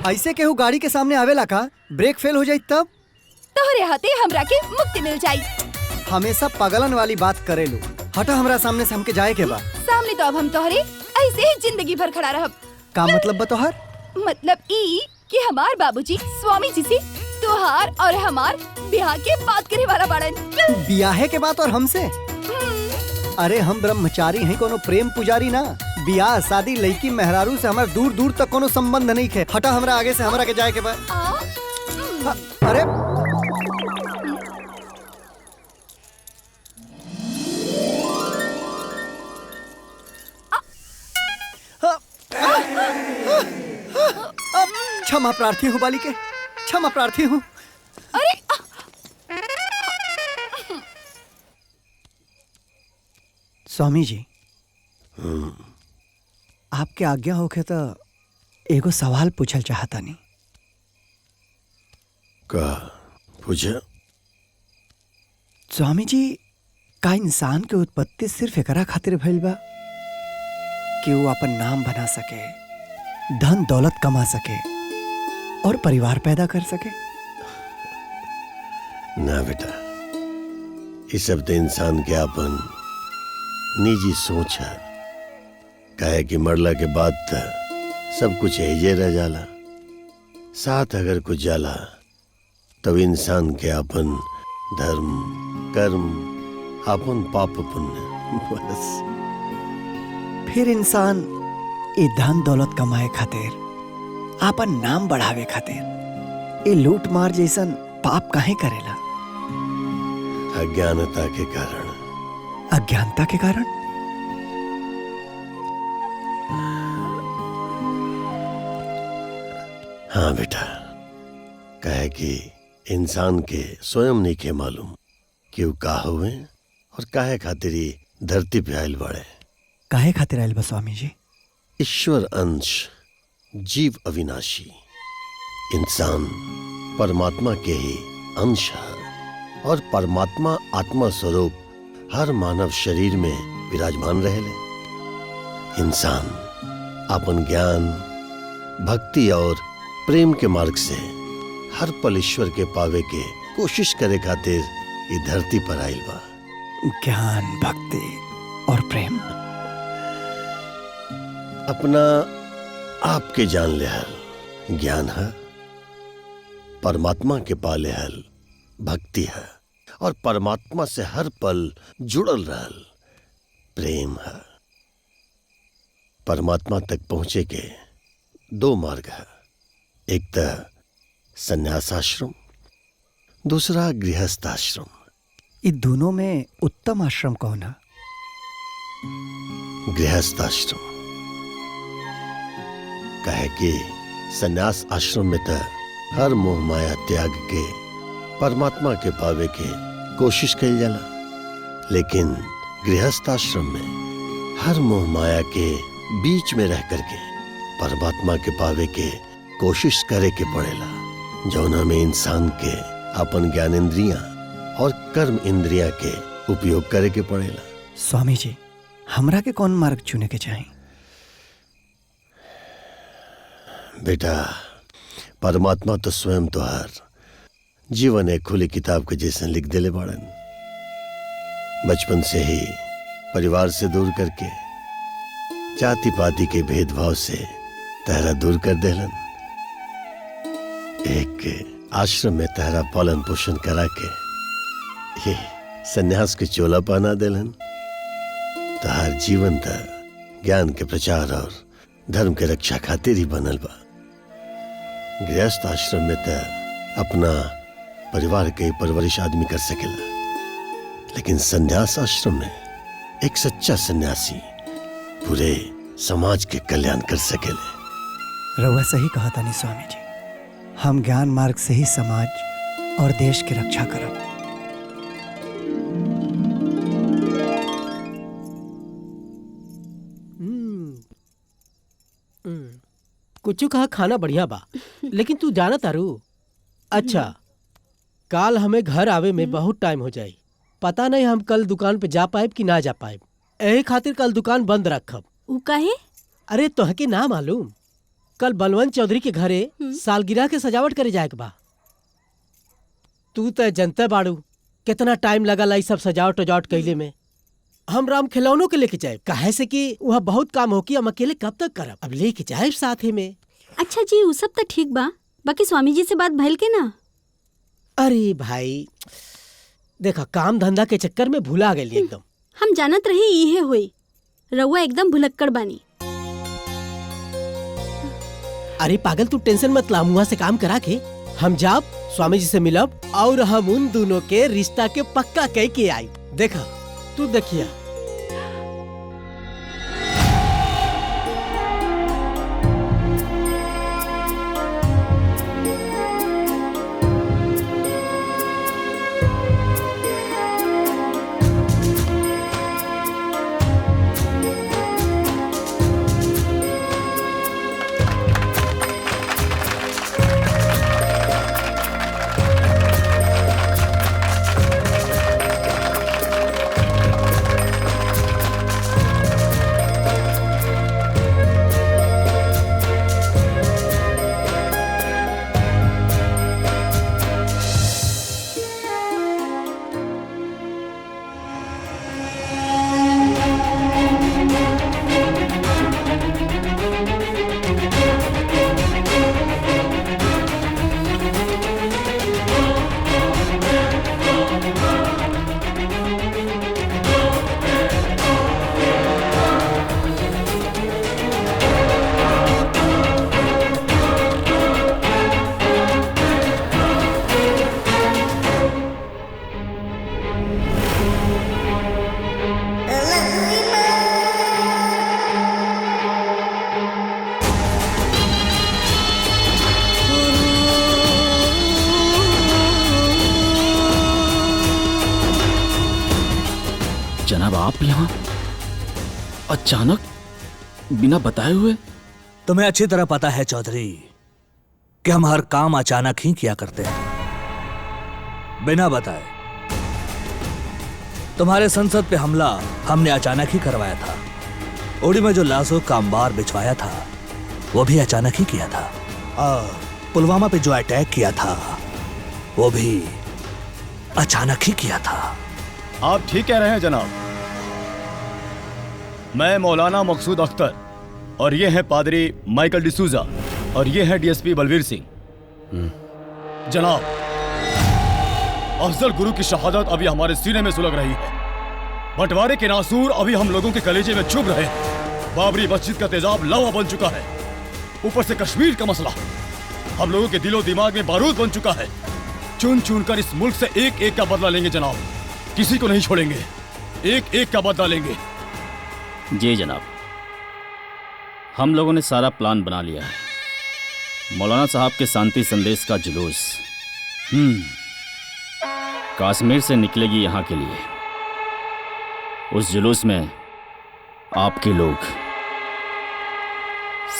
[SPEAKER 3] ऐसे केहू गाड़ी के सामने आवेला का? ब्रेक फेल हो जाई तब?
[SPEAKER 7] तोहरे हाथे हमरा के मुक्ति मिल जाई।
[SPEAKER 3] हमेशा पगलन वाली बात करेलू। हटा हमरा सामने से, हमके जाए के बा।
[SPEAKER 7] सामने तो अब हम तोहरे ऐसे ही जिंदगी भर खड़ा रहब।
[SPEAKER 3] का मतलब बा तोहार?
[SPEAKER 7] मतलब ई कि हमार बाबूजी स्वामी जी से तोहार और हमार ब्याह के बात करे वाला बाड़न।
[SPEAKER 3] ब्याहे के बात और हमसे? अरे हम ब्रह्मचारी हैं, कोनो प्रेम पुजारी ना। बियाह शादी लड़की मेहरारू से हमार दूर दूर तक कोनो संबंध नहीं है। हटा हमरा आगे से, हमरा के जाए के बाद। अरे क्षमा प्रार्थी हूँ बालिके, क्षमा प्रार्थी हूँ। स्वामी जी, आपके आज्ञा होके तो एगो सवाल पूछल चाहता नहीं।
[SPEAKER 4] का पूछे?
[SPEAKER 3] स्वामी जी, का इंसान के उत्पत्ति सिर्फ एकरा खातिर भइल बा कि वो अपन नाम बना सके, धन दौलत कमा सके और परिवार पैदा कर सके?
[SPEAKER 4] ना बेटा, ये सब तो इंसान के अपन निजी सोच है। कहे कि मरला के बाद तो सब कुछ यही रह जाला, साथ अगर कुछ जाला तब इंसान के अपन धर्म कर्म अपन पाप पुण्य बस।
[SPEAKER 3] फिर इंसान ये धन दौलत कमाए खातिर, अपन नाम बढ़ावे खातिर ये लूट मार जैसन पाप काहे करेला?
[SPEAKER 4] अज्ञानता के कारण।
[SPEAKER 3] अज्ञानता के कारण?
[SPEAKER 4] हाँ बेटा, कहे कि इंसान के स्वयं नहीं के मालूम कि वो का हुए और काहे खातिर ही धरती पे आयल बड़े।
[SPEAKER 3] काहे खातिर आयल बा स्वामी जी?
[SPEAKER 4] ईश्वर अंश, जीव अविनाशी, इंसान परमात्मा के ही अंश है और परमात्मा आत्मा स्वरूप हर मानव शरीर में विराजमान रहेले। इंसान अपन ज्ञान भक्ति और प्रेम के मार्ग से हर पल ईश्वर के पावे के कोशिश करे खातिर ये धरती पर आइल बा।
[SPEAKER 3] ज्ञान भक्ति और प्रेम
[SPEAKER 4] अपना आपके जान ले हल ज्ञान है, परमात्मा के पाले हल भक्ति है और परमात्मा से हर पल जुड़ल रहल प्रेम है। परमात्मा तक पहुंचे के दो मार्ग है, एक तो संन्यास आश्रम, दूसरा गृहस्थ आश्रम।
[SPEAKER 3] ये दोनों में उत्तम आश्रम कौन है?
[SPEAKER 4] गृहस्थ आश्रम। कहे कि संन्यास आश्रम में तो हर मोह माया त्याग के परमात्मा के पावे के कोशिश कई जाला, लेकिन गृहस्थ आश्रम में हर मोह माया के बीच में रह करके परमात्मा के पावे के कोशिश करे के पड़ेला, जौना में इंसान के अपन ज्ञान इंद्रियां और कर्म इंद्रियां के उपयोग करे के पड़ेला।
[SPEAKER 3] स्वामी जी, हमरा के कौन मार्ग चुने के चाहिए?
[SPEAKER 4] बेटा, परमात्मा तो स्वयं तो हर जीवन एक खुली किताब के जैसे लिख देले बाड़न। बचपन से ही परिवार से दूर करके जाति पाति के भेदभाव से तहरा दूर कर देलन। एक आश्रम में तहरा पालन पोषण करा के ये सन्यास के चोला पहना देलन। तहार जीवन था ज्ञान के प्रचार और धर्म के रक्षा खातिर ही बनल बा। गृहस्थ आश्रम में तो अपना परिवार के परवरिश आदमी कर सकेला, लेकिन संन्यास आश्रम में एक सच्चा सन्यासी पूरे समाज के कल्याण कर सकेले।
[SPEAKER 3] रउआ सही कहा था नहीं स्वामी जी, हम ज्ञान मार्ग से ही समाज और देश की रक्षा करब।
[SPEAKER 8] कुछ कहा खाना बढ़िया बा, लेकिन तू जाना तारू। अच्छा, काल हमें घर आवे में बहुत टाइम हो जाई। पता नहीं हम कल दुकान पे जा पाएब कि ना जा पाएब। यही खातिर कल दुकान बंद रखब।
[SPEAKER 11] उ काहे?
[SPEAKER 8] अरे तोहके ना मालूम, कल बलवंत चौधरी के घरे सालगिरह के सजावट करे जाए के बा। तू तो जनता बाड़ू कितना टाइम लगा ला सब सजावट वजावट कैले में। हम राम खिलौनों के लेके जाए, काहे से कि वह बहुत काम हो कि हम अकेले कब तक करब। अब लेके जाए साथ ही में।
[SPEAKER 11] अच्छा जी, उ सब तो ठीक बा, बाकी स्वामी जी से बात भइल के ना?
[SPEAKER 8] अरे भाई देखा, काम धंधा के चक्कर में भूला गई एकदम।
[SPEAKER 11] हम जानत रही इहे होई। रउआ एकदम भुलक्कड़ बानी।
[SPEAKER 8] अरे पागल, तू टेंशन मत ला, मुआ से काम करा के हम जाब स्वामी जी से मिलब और हम उन दोनों के रिश्ता के पक्का कह के आई। देखा तू देखिया।
[SPEAKER 13] जनाब, आप यहाँ अचानक बिना बताए हुए?
[SPEAKER 12] तुम्हें अच्छी तरह पता है चौधरी कि हम हर काम अचानक ही किया करते हैं, बिना बताए। तुम्हारे संसद पे हमला हमने अचानक ही करवाया था। ओडी में जो लाशों का अंबार बिछवाया था वो भी अचानक ही किया था। पुलवामा पे जो अटैक किया था वो भी अचानक ही किया था।
[SPEAKER 14] आप ठीक कह रहे हैं जनाब। मैं मौलाना मकसूद अख्तर और ये है पादरी माइकल डिसूजा और ये है डीएसपी बलवीर सिंह। जनाब, अफजल गुरु की शहादत अभी हमारे सीने में सुलग रही है। बंटवारे के नासूर अभी हम लोगों के कलेजे में चुभ रहे हैं। बाबरी मस्जिद का तेजाब लावा बन चुका है। ऊपर से कश्मीर का मसला हम लोगों के दिलो दिमाग में बारूद बन चुका है। चुन चुन कर इस मुल्क से एक एक का बदला लेंगे जनाब। किसी को नहीं छोड़ेंगे, एक एक का बदला लेंगे।
[SPEAKER 13] जी जनाब, हम लोगों ने सारा प्लान बना लिया है। मौलाना साहब के शांति संदेश का जुलूस कश्मीर से निकलेगी यहाँ के लिए। उस जुलूस में आपके लोग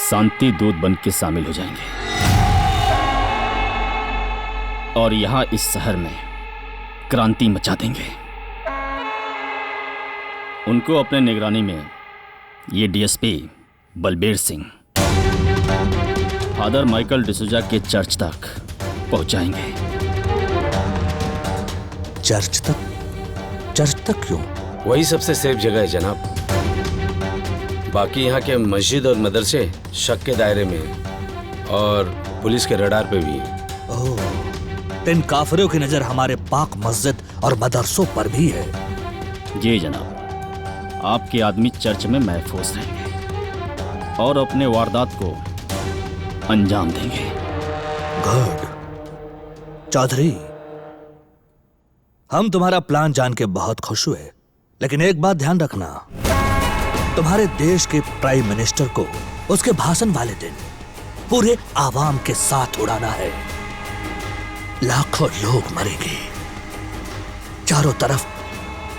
[SPEAKER 13] शांति दूत बन के शामिल हो जाएंगे और यहाँ इस शहर में क्रांति मचा देंगे। उनको अपने निगरानी में ये DSP Balbir Singh father Michael D'Souza के चर्च तक पहुंचाएंगे।
[SPEAKER 12] चर्च तक? चर्च तक क्यों?
[SPEAKER 15] वही सबसे सेफ जगह है जनाब। बाकी यहाँ के मस्जिद और मदरसे शक के दायरे में हैं और पुलिस के रडार पे भी हैं।
[SPEAKER 12] ओह, इन काफिरों की नजर हमारे पाक मस्जिद और मदरसों पर भी है।
[SPEAKER 13] जी जनाब, आपके आदमी चर्च में महफूज रहेंगे और अपने वारदात को अंजाम देंगे।
[SPEAKER 12] गुड चौधरी, हम तुम्हारा प्लान जान के बहुत खुश हुए, लेकिन एक बात ध्यान रखना, तुम्हारे देश के प्राइम मिनिस्टर को उसके भाषण वाले दिन पूरे आवाम के साथ उड़ाना है। लाखों लोग मरेंगे, चारों तरफ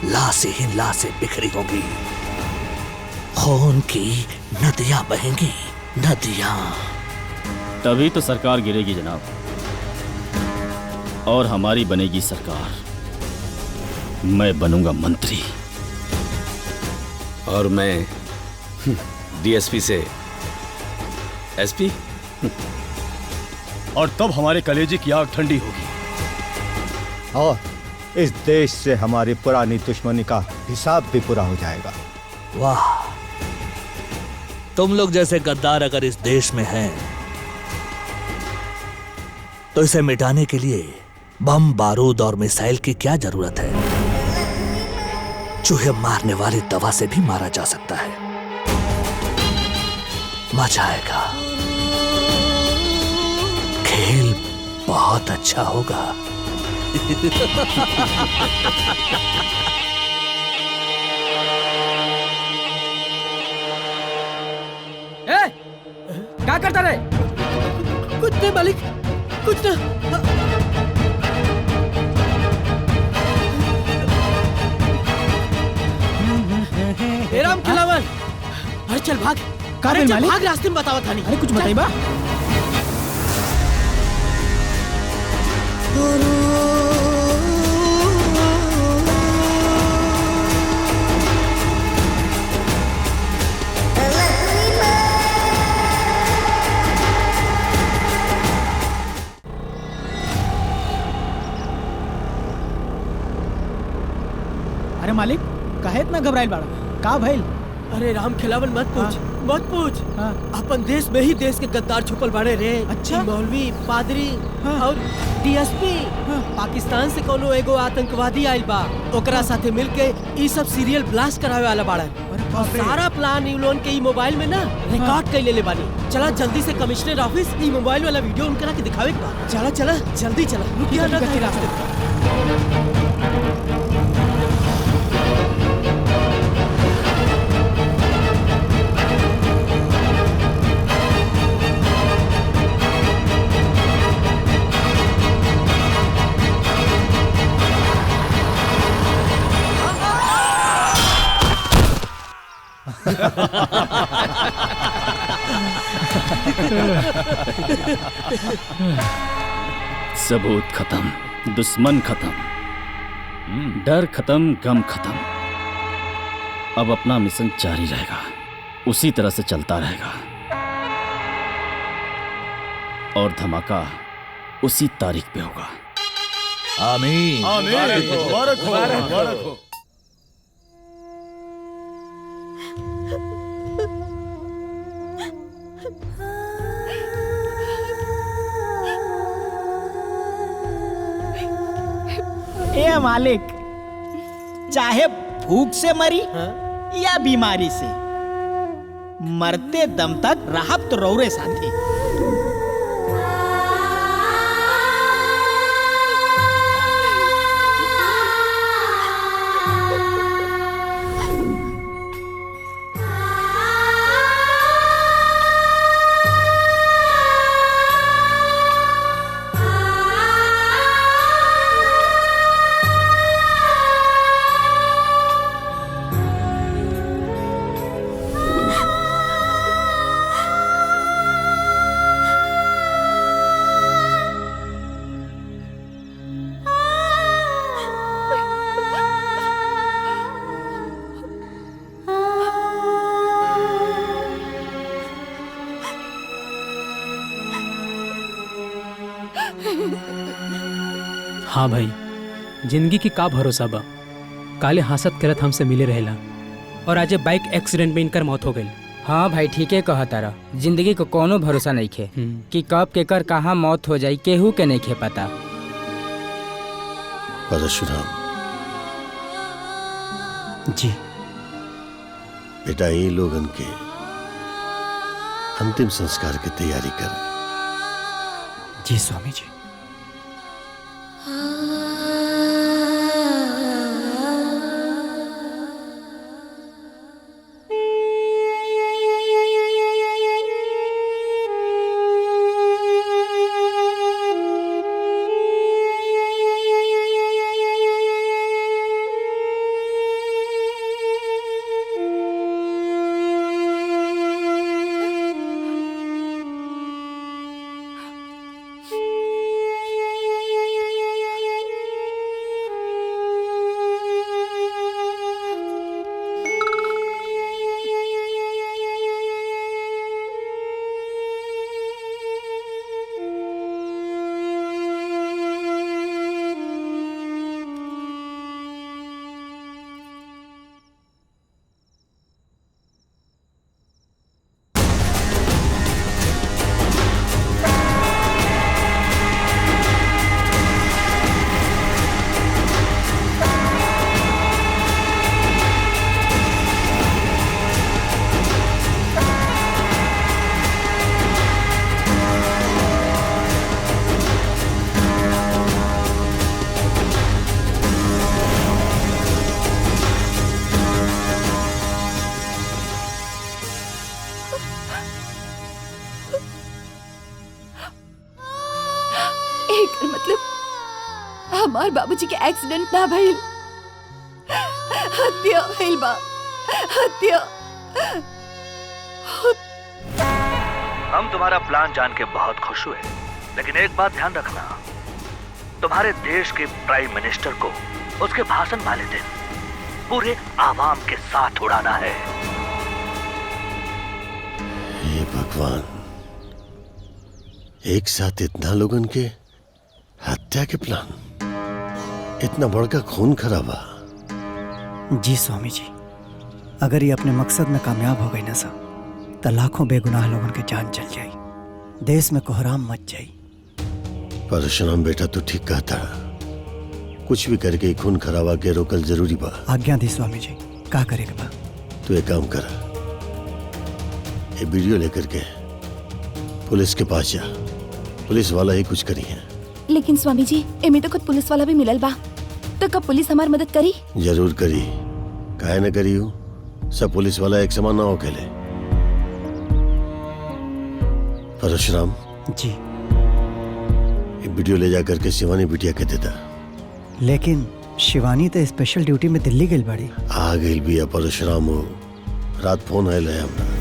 [SPEAKER 12] लाशें ही लाशें बिखरी होंगी, खून की नदियां बहेंगी, नदियां।
[SPEAKER 13] तभी तो सरकार गिरेगी जनाब, और हमारी बनेगी सरकार। मैं बनूंगा मंत्री
[SPEAKER 15] और मैं डीएसपी से एसपी।
[SPEAKER 14] और तब हमारे कलेजे की आग ठंडी होगी
[SPEAKER 16] और इस देश से हमारी पुरानी दुश्मनी का हिसाब भी पूरा हो जाएगा।
[SPEAKER 12] वाह, तुम लोग जैसे गद्दार अगर इस देश में हैं, तो इसे मिटाने के लिए बम, बारूद और मिसाइल की क्या जरूरत है? चूहे मारने वाली दवा से भी मारा जा सकता है। मजा आएगा, खेल बहुत अच्छा होगा।
[SPEAKER 6] ए, क्या करता रे?
[SPEAKER 8] कुछ नहीं मालिक, कुछ ना। हे राम खिलावन, अरे चल भाग। अरे चल भाग, रास्ते में बतावा थानी।
[SPEAKER 9] अरे कुछ बताई बा। अरे मालिक, काहे इतना घबराइल बाड़ा? का भइल?
[SPEAKER 8] अरे राम खिलावन मत पूछ, मत पूछ। अपन देश में ही देश के गद्दार छुपल बाड़े रे। अच्छा, मौलवी, पादरी और डीएसपी पाकिस्तान से कोनो एगो आतंकवादी आइल बा, ओकरा साथे मिलके ई सब सीरियल ब्लास्ट करावे वाला बाड़न। और सारा प्लान इन लोगन के ई मोबाइल में ना रिकॉर्ड कर लेले बानी। चला जल्दी से कमिश्नर ऑफिस ई मोबाइल वाला वीडियो उनकरा के दिखावे के बा। चला चला जल्दी चला, रुकिया ना कहीं रास्ते पे।
[SPEAKER 13] सबूत खत्म, दुश्मन खत्म, डर खत्म, गम खत्म। अब अपना मिशन जारी रहेगा, उसी तरह से चलता रहेगा और धमाका उसी तारीख पे होगा।
[SPEAKER 12] आमीन।
[SPEAKER 14] आमीन। मुबारक हो, मुबारक हो।
[SPEAKER 9] ए मालिक, चाहे भूख से मरी या बीमारी से, मरते दम तक राहत तो रौरे साथी।
[SPEAKER 5] हाँ भाई, जिंदगी की का भरोसा बा। काले हासत करत हमसे मिले रहेला और आज बाइक एक्सीडेंट में इनकर मौत हो गई।
[SPEAKER 6] हाँ भाई, ठीके कहा तारा। जिंदगी को कोनो भरोसा नहीं खे कि कब केकर कहाँ मौत हो जाई, केहू के नहीं खे पता।
[SPEAKER 4] परशुराम
[SPEAKER 3] जी
[SPEAKER 4] बेटा, ये लोगन के अंतिम संस्कार की तैयारी कर।
[SPEAKER 3] जी स्वामी जी।
[SPEAKER 7] मतलब हमार बाबूजी के एक्सीडेंट ना भइल, हत्या भइल बा, हत्या।
[SPEAKER 12] हम तुम्हारा प्लान जान के बहुत खुश हुए, लेकिन एक बात ध्यान रखना, तुम्हारे देश के प्राइम मिनिस्टर को उसके भाषण वाले दिन पूरे आवाम के साथ उड़ाना है।
[SPEAKER 4] हे भगवान, एक साथ इतना लोगन के हत्या के प्लान, इतना बड़का खून खराबा।
[SPEAKER 3] जी स्वामी जी, अगर ये अपने मकसद में कामयाब हो गई ना सर, तो लाखों बेगुनाह लोगों की जान चल जाई, देश में कोहराम मच जाई।
[SPEAKER 4] परशुराम बेटा तो ठीक कहता, कुछ भी करके खून खराबा के रोकल जरूरी बा।
[SPEAKER 3] आज्ञा दी स्वामी जी, का करेगा बा?
[SPEAKER 4] तू एक काम कर, ये वीडियो लेकर के पुलिस के पास जा, पुलिस वाला ही कुछ करी है।
[SPEAKER 7] लेकिन स्वामी जी, एमे तो खुद पुलिस वाला भी मिलल बा, तो कब पुलिस हमार मदद करी?
[SPEAKER 4] जरूर करी, काहे न करी हो, सब पुलिस वाला एक समान ना हो केले। परशुराम
[SPEAKER 3] जी,
[SPEAKER 4] ये वीडियो ले जा करके शिवानी बिटिया के देता।
[SPEAKER 3] लेकिन शिवानी तो स्पेशल ड्यूटी में दिल्ली गई बड़ी।
[SPEAKER 4] आ गई भी है परशुराम, हो रात फोन आयल है हमरा।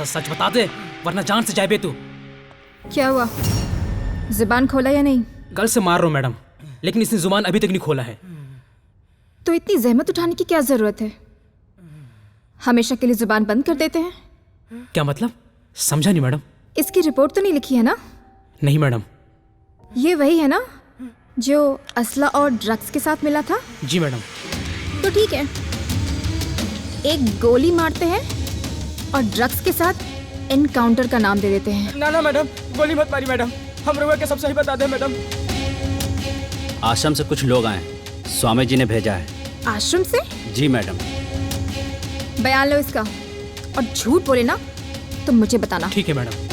[SPEAKER 5] सच बता दे, वरना जान से जाए बे तू।
[SPEAKER 10] क्या हुआ, जुबान खोला या नहीं?
[SPEAKER 5] गल से मार रहा हूं मैडम, लेकिन इसने जुबान अभी तक नहीं खोला है।
[SPEAKER 10] तो इतनी जहमत उठाने की क्या जरूरत है? हमेशा के लिए जुबान बंद कर देते हैं।
[SPEAKER 5] क्या मतलब? समझा नहीं मैडम।
[SPEAKER 10] इसकी रिपोर्ट तो नहीं लिखी है ना?
[SPEAKER 5] नहीं मैडम।
[SPEAKER 10] ये वही है ना जो असला और ड्रग्स के साथ मिला था?
[SPEAKER 5] जी मैडम।
[SPEAKER 10] तो ठीक है, एक गोली मारते हैं और ड्रग्स के साथ एनकाउंटर का नाम दे देते हैं।
[SPEAKER 6] ना ना मैडम, गोली मत मारी मैडम, हम रुआ के सब सही बता दें मैडम।
[SPEAKER 13] आश्रम से कुछ लोग आए, स्वामी जी ने भेजा है।
[SPEAKER 10] आश्रम से?
[SPEAKER 13] जी मैडम।
[SPEAKER 10] बयान लो इसका, और झूठ बोले ना तो मुझे बताना।
[SPEAKER 5] ठीक है मैडम।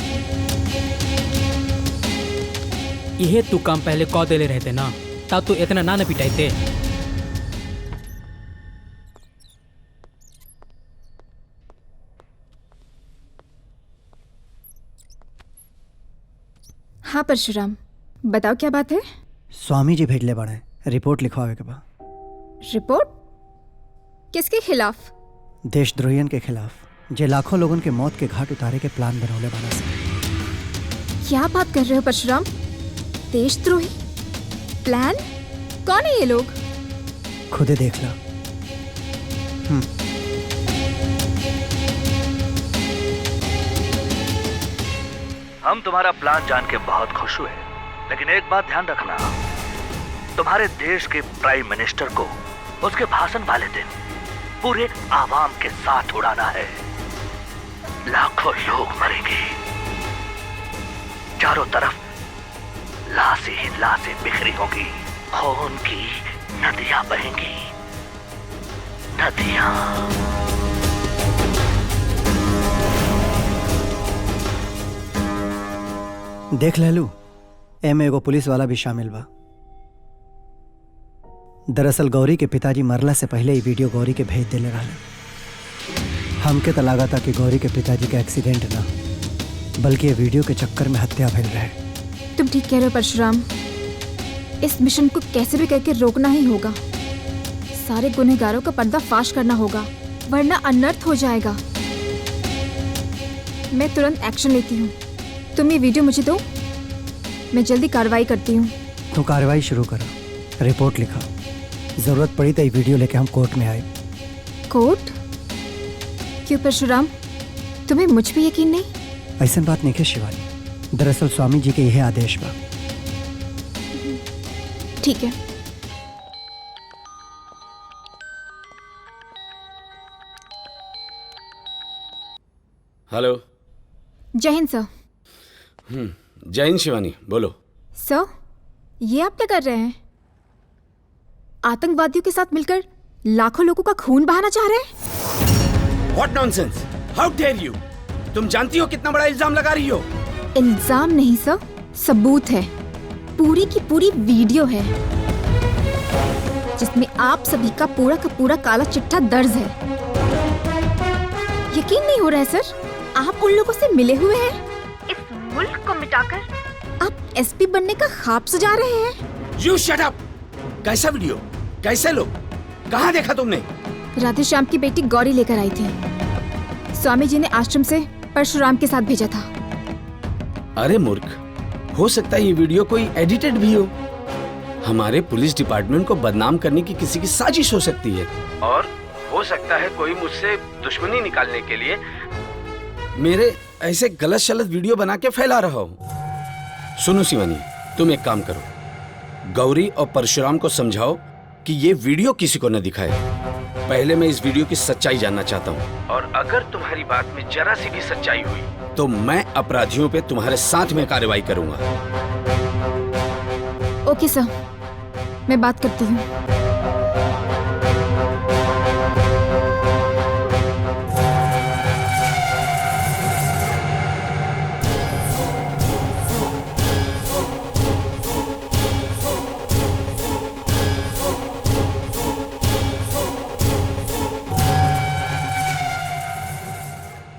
[SPEAKER 5] यह तू काम पहले कौ दे ले रहते ना, तब तू इतना ना पिटाइते।
[SPEAKER 10] हाँ परशुराम, बताओ क्या बात है?
[SPEAKER 3] स्वामी जी भेजले बड़े, रिपोर्ट लिखवावे के बा।
[SPEAKER 10] रिपोर्ट? किसके खिलाफ?
[SPEAKER 3] देशद्रोहियन के खिलाफ, जे लाखों लोगों के मौत के घाट उतारे के प्लान बनौले बना से।
[SPEAKER 10] क्या बात कर रहे हो परशुराम? देशद्रोही प्लान? कौन है ये लोग?
[SPEAKER 3] खुदे देख ला।
[SPEAKER 12] हम तुम्हारा प्लान जान के बहुत खुश हुए, लेकिन एक बात ध्यान रखना, तुम्हारे देश के प्राइम मिनिस्टर को उसके भाषण वाले दिन पूरे आवाम के साथ उड़ाना है। लाखों लोग मरेंगे, चारों तरफ लाशें ही लाशें बिखरी होंगी, खून की नदियां बहेंगी, नदियां।
[SPEAKER 3] देख ललू, एमे एगो पुलिस वाला भी शामिल बा। दरअसल गौरी के पिताजी मरला से पहले ही वीडियो गौरी के भेज देले रहले। हमके तो लगा था कि गौरी के पिताजी का एक्सीडेंट ना, बल्कि ये वीडियो के चक्कर में हत्या भइल रहे।
[SPEAKER 10] तुम ठीक कह रहे हो परशुराम, इस मिशन को कैसे भी करके रोकना ही होगा। सारे गुनहगारों का पर्दाफाश करना होगा, वरना अनर्थ हो जाएगा। मैं तुरंत एक्शन लेती हूँ, तुम ये वीडियो मुझे दो, मैं जल्दी कार्रवाई करती हूँ।
[SPEAKER 3] तो कार्रवाई शुरू करो, रिपोर्ट लिखा, जरूरत पड़ी तो ये वीडियो लेके हम कोर्ट में आए।
[SPEAKER 10] कोर्ट? क्यों परशुराम, तुम्हें मुझ पे यकीन नहीं?
[SPEAKER 3] ऐसा बात नहीं है शिवानी, दरअसल स्वामी जी के यह आदेश बा।
[SPEAKER 10] ठीक है।
[SPEAKER 15] हेलो।
[SPEAKER 10] जय हिंद सर।
[SPEAKER 15] जय हिंद शिवानी, बोलो।
[SPEAKER 10] सर, ये आप क्या कर रहे हैं? आतंकवादियों के साथ मिलकर लाखों लोगों का खून बहाना चाह रहे हैं?
[SPEAKER 15] What nonsense! How dare you! तुम जानती हो कितना बड़ा इल्जाम लगा रही हो?
[SPEAKER 10] इल्जाम नहीं सर, सबूत है, पूरी की पूरी वीडियो है जिसमें आप सभी का पूरा काला चिट्ठा दर्ज है। यकीन नहीं हो रहा है सर, आप उन लोगों से मिले हुए हैं। इस मुल्क को मिटाकर आप एसपी बनने का ख्वाब सजा रहे हैं।
[SPEAKER 15] You shut up. कैसा वीडियो, कैसे लोग, कहाँ देखा तुमने?
[SPEAKER 10] राधे श्याम की बेटी गौरी लेकर आई थी। स्वामी जी ने आश्रम से परशुराम के साथ भेजा था।
[SPEAKER 15] अरे मूर्ख, हो सकता है ये वीडियो कोई एडिटेड भी हो। हमारे पुलिस डिपार्टमेंट को बदनाम करने की किसी की साजिश हो सकती है, और हो सकता है कोई मुझसे दुश्मनी निकालने के लिए मेरे ऐसे गलत शलत वीडियो बना के फैला रहा हो। सुनो शिवानी, तुम एक काम करो, गौरी और परशुराम को समझाओ कि ये वीडियो किसी को न दिखाए। पहले मैं इस वीडियो की सच्चाई जानना चाहता हूँ, और अगर तुम्हारी बात में जरा सी भी सच्चाई हुई तो मैं अपराधियों पे तुम्हारे साथ में कार्रवाई करूंगा।
[SPEAKER 10] ओके सर, मैं बात करती हूँ।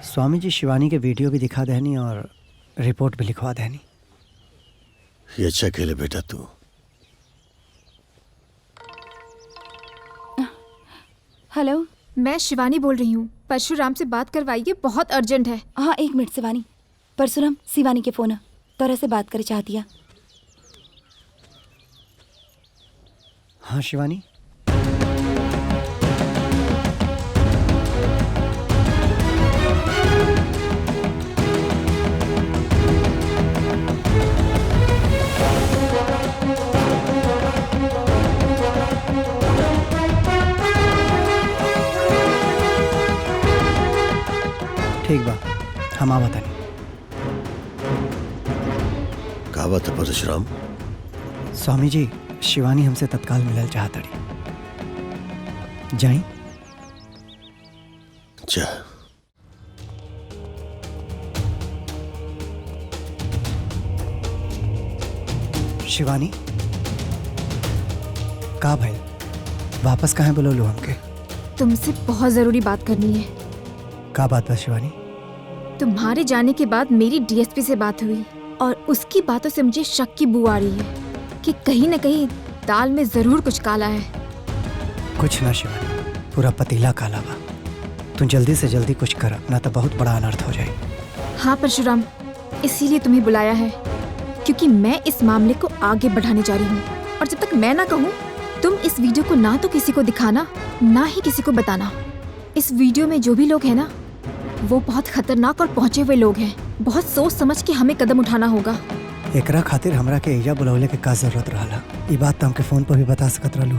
[SPEAKER 3] स्वामी जी शिवानी के वीडियो भी दिखा देनी और रिपोर्ट भी लिखवा देनी।
[SPEAKER 4] ये अच्छा खेले बेटा तू।
[SPEAKER 10] हेलो, मैं शिवानी बोल रही हूँ। परशुराम से बात करवाइए, बहुत अर्जेंट है।
[SPEAKER 7] हाँ 1 मिनट शिवानी। परशुराम, शिवानी के फोन है, तोरा से बात करे चाहती है।
[SPEAKER 3] हाँ शिवानी, ठीक बा, हम आ बतानी।
[SPEAKER 4] का बात है परशुराम?
[SPEAKER 3] स्वामी जी, शिवानी हमसे तत्काल मिलल चाहतड़ी। जाई?
[SPEAKER 4] जा।
[SPEAKER 3] शिवानी, का भाई वापस कहाँ बुला लो हमके?
[SPEAKER 10] तुमसे बहुत जरूरी बात करनी है।
[SPEAKER 3] का बात है शिवानी?
[SPEAKER 10] तुम्हारे जाने के बाद मेरी डीएसपी से बात हुई और उसकी बातों से मुझे शक की बू आ रही है कि कहीं न कहीं दाल में जरूर कुछ काला है।
[SPEAKER 3] कुछ ना शिवानी, पूरा पतीला काला बा। तू जल्दी से जल्दी कुछ कर, ना तो बहुत बड़ा अनर्थ हो जाए।
[SPEAKER 10] हाँ परशुराम, इसीलिए तुम्हें बुलाया है, क्योंकि मैं इस मामले को आगे बढ़ाने जा रही हूँ। और जब तक मैं ना कहूँ, तुम इस वीडियो को ना तो किसी को दिखाना, ना ही किसी को बताना। इस वीडियो में जो भी लोग हैं ना, वो बहुत खतरनाक और पहुंचे हुए लोग हैं। बहुत सोच समझ के हमें कदम उठाना होगा।
[SPEAKER 3] एकरा खातिर हमरा के एजा बुलौले के का जरूरत रहला? ये बात तो हमके फोन पर भी बता सकत रहलू।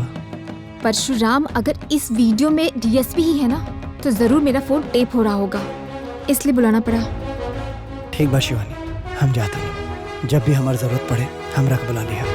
[SPEAKER 10] परशुराम, अगर इस वीडियो में डीएसपी ही है ना, तो जरूर मेरा फोन टेप हो रहा होगा, इसलिए बुलाना पड़ा।
[SPEAKER 3] ठीक बा शिवानी, हम जाते हैं। जब भी हमारी जरूरत पड़े हमरा के बुला लिया।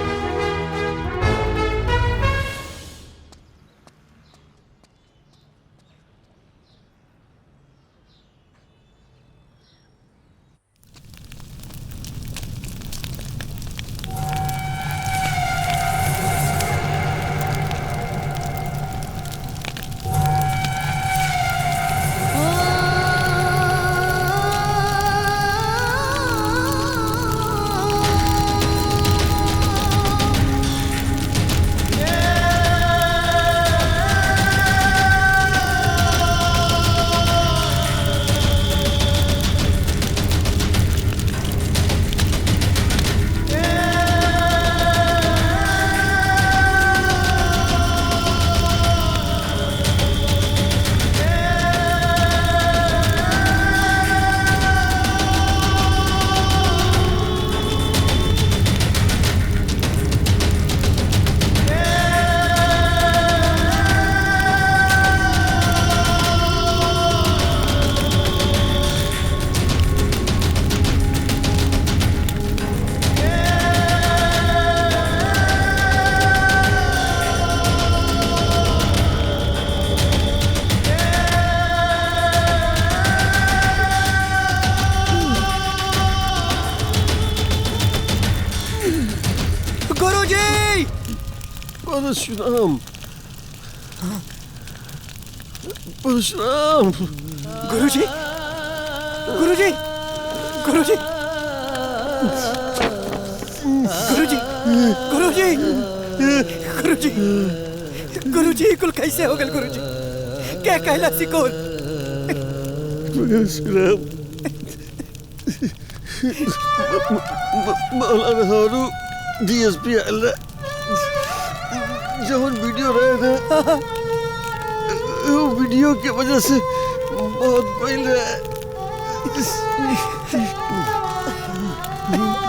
[SPEAKER 3] गुरुजी!
[SPEAKER 4] परशुराम, परशुराम,
[SPEAKER 3] गुरुजी, गुरुजी, गुरुजी, गुरुजी, गुरुजी, गुरुजी, गुरुजी, कुल कैसे हो गए गुरुजी? क्या कहला सिकोल?
[SPEAKER 4] परशुराम, मौलाना हारू डीएसपी अल्लाह जब वीडियो रहे थे वो वीडियो की वजह से बहुत पहले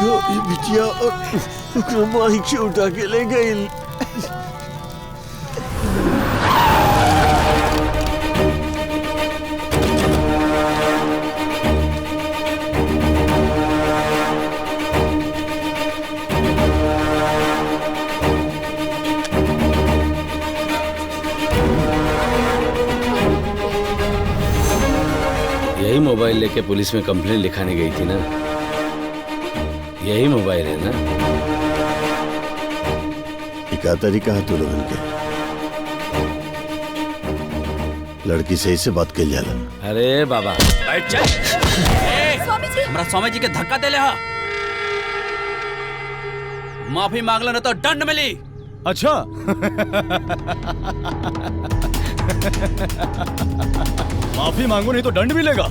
[SPEAKER 4] गौरी बिटिया और माही के उठा के ले गई।
[SPEAKER 15] यही मोबाइल लेके पुलिस में कंप्लेन लिखाने गई थी ना? यही मोबाइल है ना?
[SPEAKER 4] क्या तरीका है तू लोगन के? लड़की सही से बात कर जाला।
[SPEAKER 15] अरे बाबा
[SPEAKER 13] बैठ जा।
[SPEAKER 7] स्वामी जी,
[SPEAKER 13] हमरा स्वामी जी के धक्का दे ले हा। माफी मांग लेना तो दंड मिली।
[SPEAKER 14] अच्छा माफी मांगो नहीं तो दंड मिलेगा।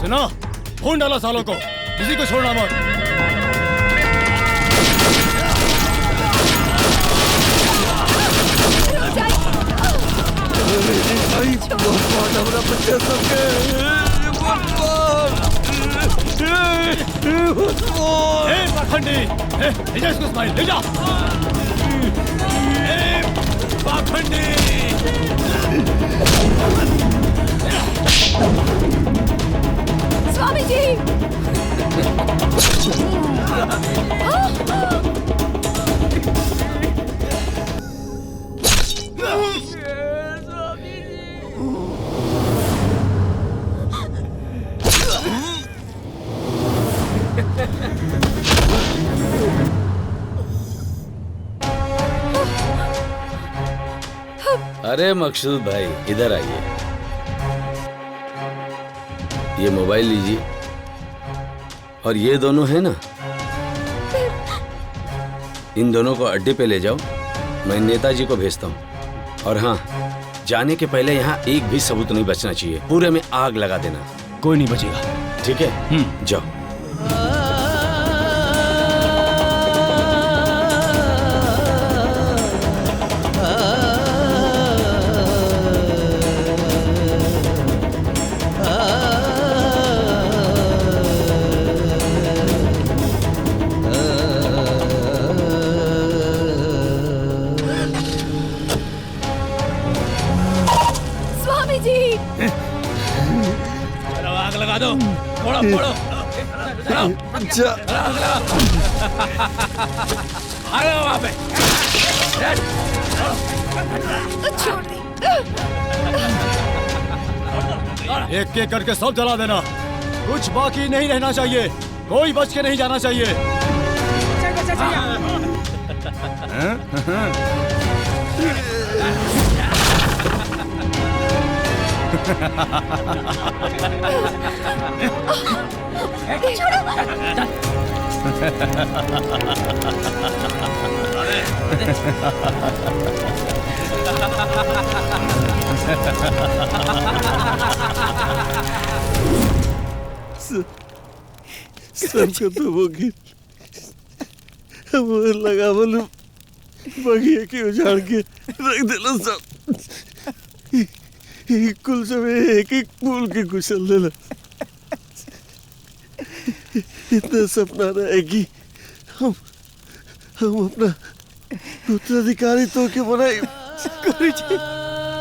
[SPEAKER 14] सुना, फोन डाला सालों को, किसी को छोड़ना मत। पाखंडी, ले जा इसको इस्माइल, ले जा। पाखंडी,
[SPEAKER 7] स्वामी जी,
[SPEAKER 15] अरे मकसूद भाई इधर आइए, ये मोबाइल लीजिए और ये दोनों है ना, इन दोनों को अड्डे पे ले जाओ, मैं नेताजी को भेजता हूँ। और हाँ, जाने के पहले यहाँ एक भी सबूत नहीं बचना चाहिए, पूरे में आग लगा देना।
[SPEAKER 14] कोई नहीं बचेगा।
[SPEAKER 15] ठीक है, जाओ।
[SPEAKER 14] एक एक करके सब जला देना, कुछ बाकी नहीं रहना चाहिए, कोई बच के नहीं जाना चाहिए।
[SPEAKER 4] सब खत्म हो गई। लगा बोलूं बगिया के उजाड़ के रख देना सब, कुल सब एक एक फूल के कुचल देना। इतना सपना रहा कि हम अपना उत्तराधिकारी तो के बनाए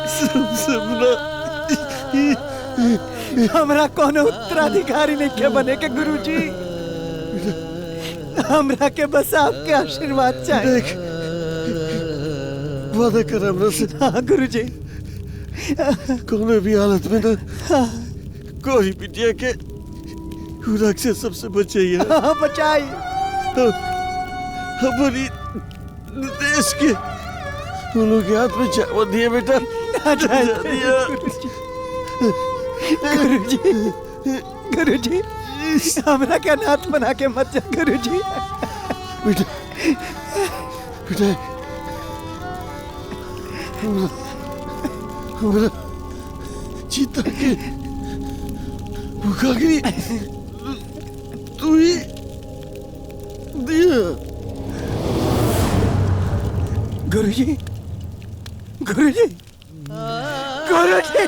[SPEAKER 4] सब सपना।
[SPEAKER 3] हमरा कोनो उत्तराधिकारी नहीं के बने के गुरुजी, हमरा के बस आपके आशीर्वाद चाहिए।
[SPEAKER 4] देख, वादा कर हमरा से।
[SPEAKER 3] हाँ गुरुजी,
[SPEAKER 4] कोनो भी हालत में ना कोई बिटिया के हुरक से सबसे बचाइए।
[SPEAKER 3] हाँ बचाई।
[SPEAKER 4] हमारी देश के उन लोग के हाथ में जावा दिया बेटा, जा दिया।
[SPEAKER 9] गुरुजी, हमरा के अनाथ बना के मत जा गुरुजी।
[SPEAKER 4] बेटा बेटा हमरा चीता के भूखा गिरी तू ही दिया।
[SPEAKER 9] गुरुजी, गुरुजी, गुरुजी।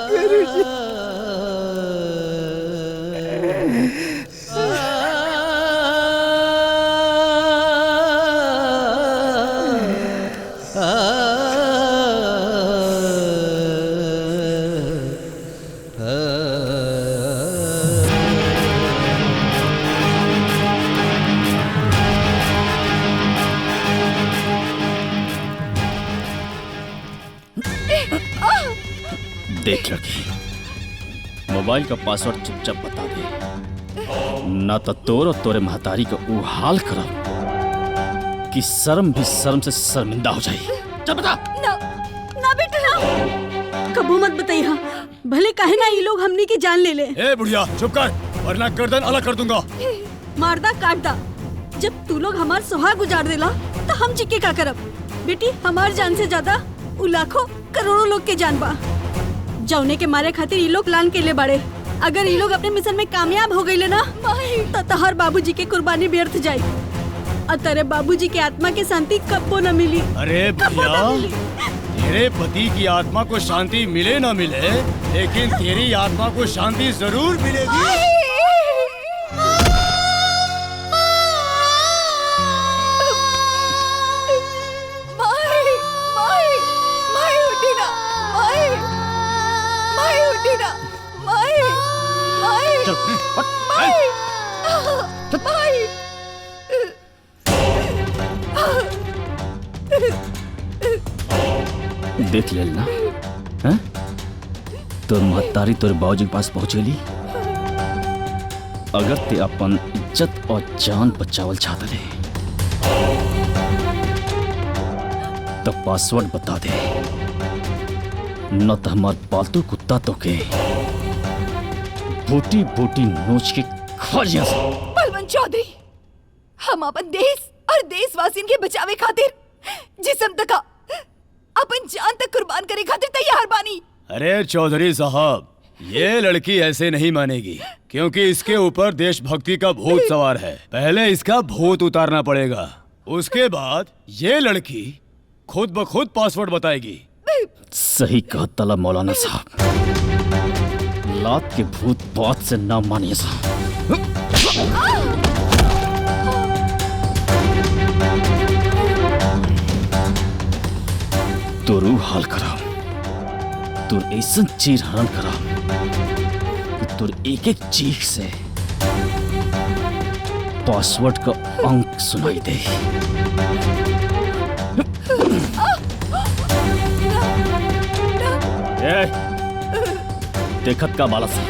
[SPEAKER 9] गुरुजी।
[SPEAKER 13] देख लड़की, मोबाइल का पासवर्ड चुपचाप बता दे, ना तो तोर और तोरे महतारी का वो हाल करब कि शर्म भी शर्म से शर्मिंदा हो जाए। चल बता।
[SPEAKER 11] ना ना बेटा ना, कबू मत बताइए, भले काहे ना ये लोग हमनी की जान ले ले।
[SPEAKER 14] ए बुढ़िया चुप कर, वरना गर्दन अलग कर दूंगा।
[SPEAKER 11] मारदा काटदा, जब तू लोग हमार सुहाग गुजार देला तो हम चिक्के का करब। बेटी हमार जान से ज्यादा उ लाखों करोड़ों लोग के जान बा, जौने के मारे खातिर ये लोग प्लान के लिए बड़े। अगर ये लोग अपने मिशन में कामयाब हो गए ना तो तोहर बाबूजी के कुर्बानी व्यर्थ जाई और तेरे बाबूजी के आत्मा के शांति कब्बो न मिली।
[SPEAKER 14] अरे भैया, तेरे पति की आत्मा को शांति मिले न मिले, लेकिन तेरी आत्मा को शांति जरूर मिलेगी।
[SPEAKER 13] देख ले ना, हैं? तोर महतारी तोर बाबूजी के पास पहुंचेली। अगर ते अपन इज्जत और जान बचावल चाहत ले तो पासवर्ड बता दे, न तो हमार पालतू कुत्ता तो के बूटी बूटी नोच के खा लिया।
[SPEAKER 7] बलवंत चौधरी, हम अपन देश और देशवासियों के बचावे खातिर जिस्म तक अपन जान तक कुर्बान करे खातिर तैयार बानी।
[SPEAKER 14] अरे चौधरी साहब, ये लड़की ऐसे नहीं मानेगी, क्योंकि इसके ऊपर देशभक्ति का भूत सवार है। पहले इसका भूत उतारना पड़ेगा, उसके बाद ये लड़की खुद ब खुद पासवर्ड बताएगी।
[SPEAKER 13] सही कहा तला मौलाना साहब, लात के भूत बात से ना मानिए साहब। तो रूह हाल कराओ, तुर ऐसा चीर हरण कराओ कि तुर एक एक चीख से पासवर्ड का अंक सुनाई दे। देखत का बाला से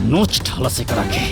[SPEAKER 13] नोच ढाला से करा के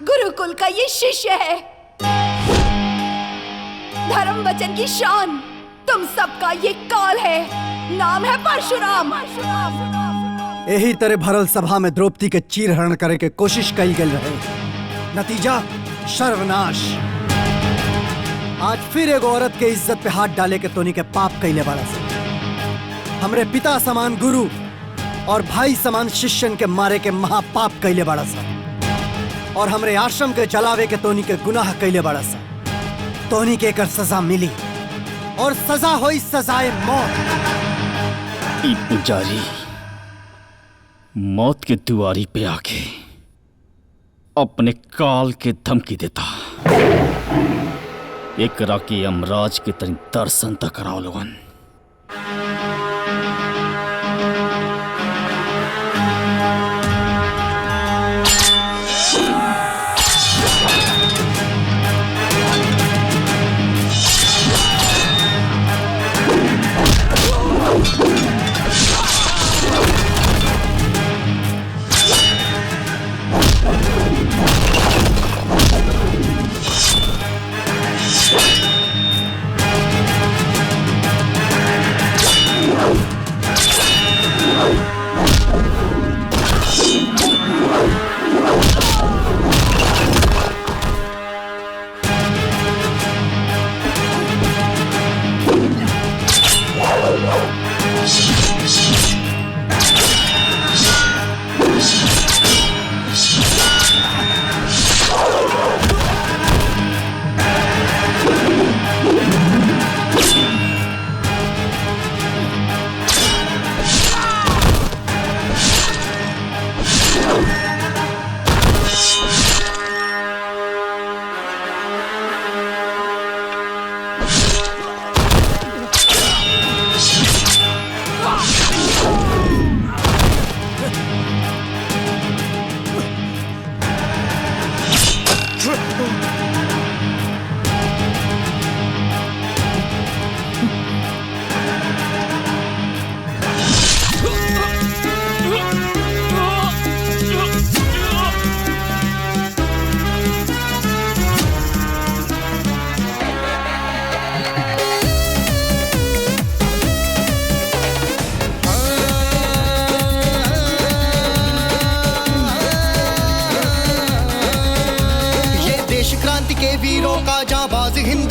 [SPEAKER 7] गुरुकुल का ये शिष्य है, धर्म वचन की शान, तुम सबका ये काल है, नाम है परशुराम।
[SPEAKER 3] यही तरह भरल सभा में द्रौपदी के चीरहरण करे के कोशिश कई गई रहे। नतीजा सर्वनाश। आज फिर एगो औरत के इज्जत पे हाथ डाले के तोनी के पाप कैले बड़ा से। हमरे पिता समान गुरु और भाई समान शिष्यन के मारे के महापाप कैले बड़ा सा और हमरे आश्रम के जलावे के तोनी के गुनाह कैले बड़ा सा। तोनी के एकर सजा मिली और सजा होई सजाए मौत।
[SPEAKER 13] ई पुजारी मौत के दुआरी पे आके अपने काल के धमकी देता। एक राकी यमराज के तनी दर्शन तक कराओ लोगन।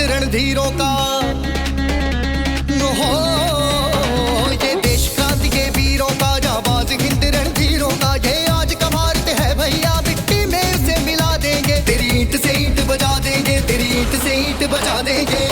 [SPEAKER 3] रणधीरों का हो, ये देश क्रांति के वीरों का जाबाज हिंद रणधीरों का। ये आज का भारत है भैया, मिट्टी में उसे मिला देंगे। तेरी ईंट से ईंट बजा देंगे, तेरी ईंट से ईंट बजा देंगे।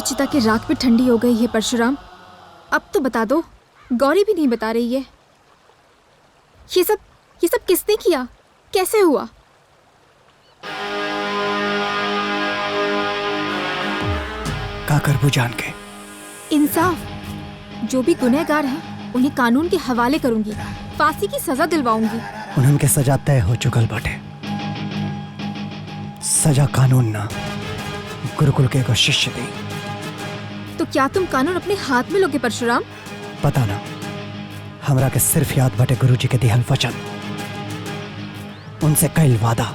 [SPEAKER 10] चिता की राख भी ठंडी हो गई है परशुराम। अब तो बता दो, गौरी भी नहीं बता रही है। ये सब किसने किया, कैसे हुआ?
[SPEAKER 3] का करबू जान के?
[SPEAKER 10] इंसाफ। जो भी गुनहगार हैं उन्हें कानून के हवाले करूंगी, फांसी की सजा दिलवाऊंगी।
[SPEAKER 3] उनके सजा तय हो चुकल बाटे। सजा कानून ना गुरुकुल के एगो शिष्य दी।
[SPEAKER 10] तो क्या तुम कानून अपने हाथ में लोगे परशुराम?
[SPEAKER 3] पता ना, हमरा के सिर्फ याद बाटे गुरुजी के दिहल वचन, उनसे कईल वादा।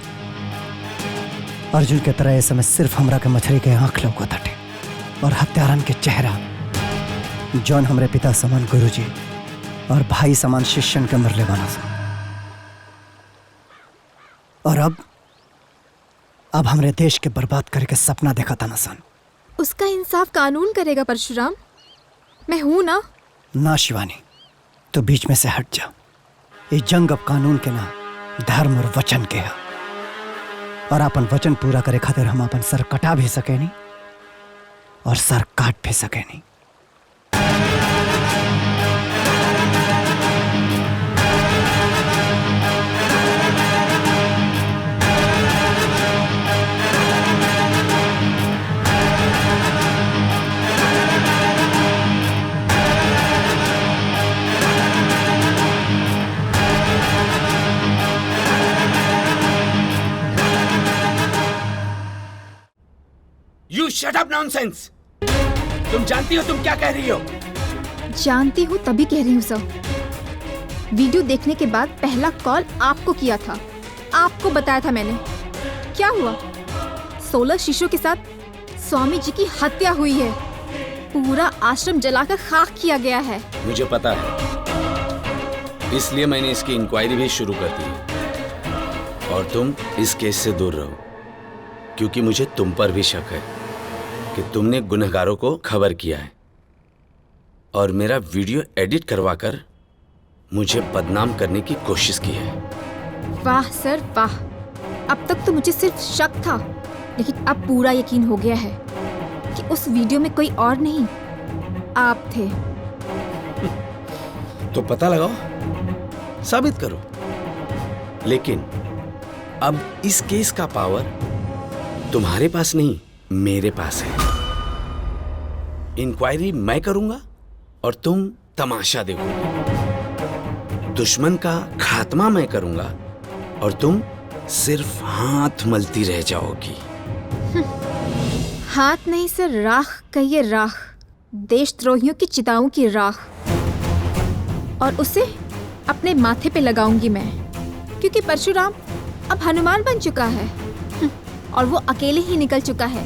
[SPEAKER 3] अर्जुन के तरह ये समय सिर्फ हमरा के मछली के आंख लौकत हटे और हत्यारन के चेहरा, जौन हमरे पिता समान गुरुजी और भाई समान शिष्यन के मरले बना सा। और अब हमरे देश के बर्बाद करके सपना देखा था नसन।
[SPEAKER 10] उसका इंसाफ कानून करेगा परशुराम, मैं हूं ना।
[SPEAKER 3] ना शिवानी, तो बीच में से हट जा। ये जंग अब कानून के ना, धर्म और वचन के है। और अपन वचन पूरा करे खातिर हम अपन सर कटा भी सके नहीं और सर काट भी सके नहीं।
[SPEAKER 15] You shut up nonsense! तुम जानती हो तुम क्या कह रही हो?
[SPEAKER 10] जानती हूँ तभी कह रही हूँ सर। वीडियो देखने के बाद पहला कॉल आपको किया था, आपको बताया था मैंने। क्या हुआ? 16 शिष्यों के साथ स्वामी जी की हत्या हुई है। पूरा आश्रम जलाकर खाक किया गया है।
[SPEAKER 15] मुझे पता है, इसलिए मैंने इसकी इंक्वायरी भी शुरू कर दी। और तुम इस केस से दूर रहो, क्योंकि मुझे तुम पर भी शक है कि तुमने गुनहगारों को खबर किया है और मेरा वीडियो एडिट करवाकर मुझे बदनाम करने की कोशिश की है।
[SPEAKER 10] वाह सर वाह, अब तक तो मुझे सिर्फ शक था, लेकिन अब पूरा यकीन हो गया है कि उस वीडियो में कोई और नहीं, आप थे।
[SPEAKER 15] तो पता लगाओ, साबित करो। लेकिन अब इस केस का पावर तुम्हारे पास नहीं, मेरे पास है। इंक्वायरी मैं करूंगा और तुम तमाशा देखोगे। दुश्मन का खात्मा मैं करूंगा और तुम सिर्फ हाथ मलती रह जाओगी।
[SPEAKER 10] हाथ नहीं सर, राख कहिए राख। देशद्रोहियों की चिताओं की राख, और उसे अपने माथे पे लगाऊंगी मैं, क्योंकि परशुराम अब हनुमान बन चुका है और वो अकेले ही निकल चुका है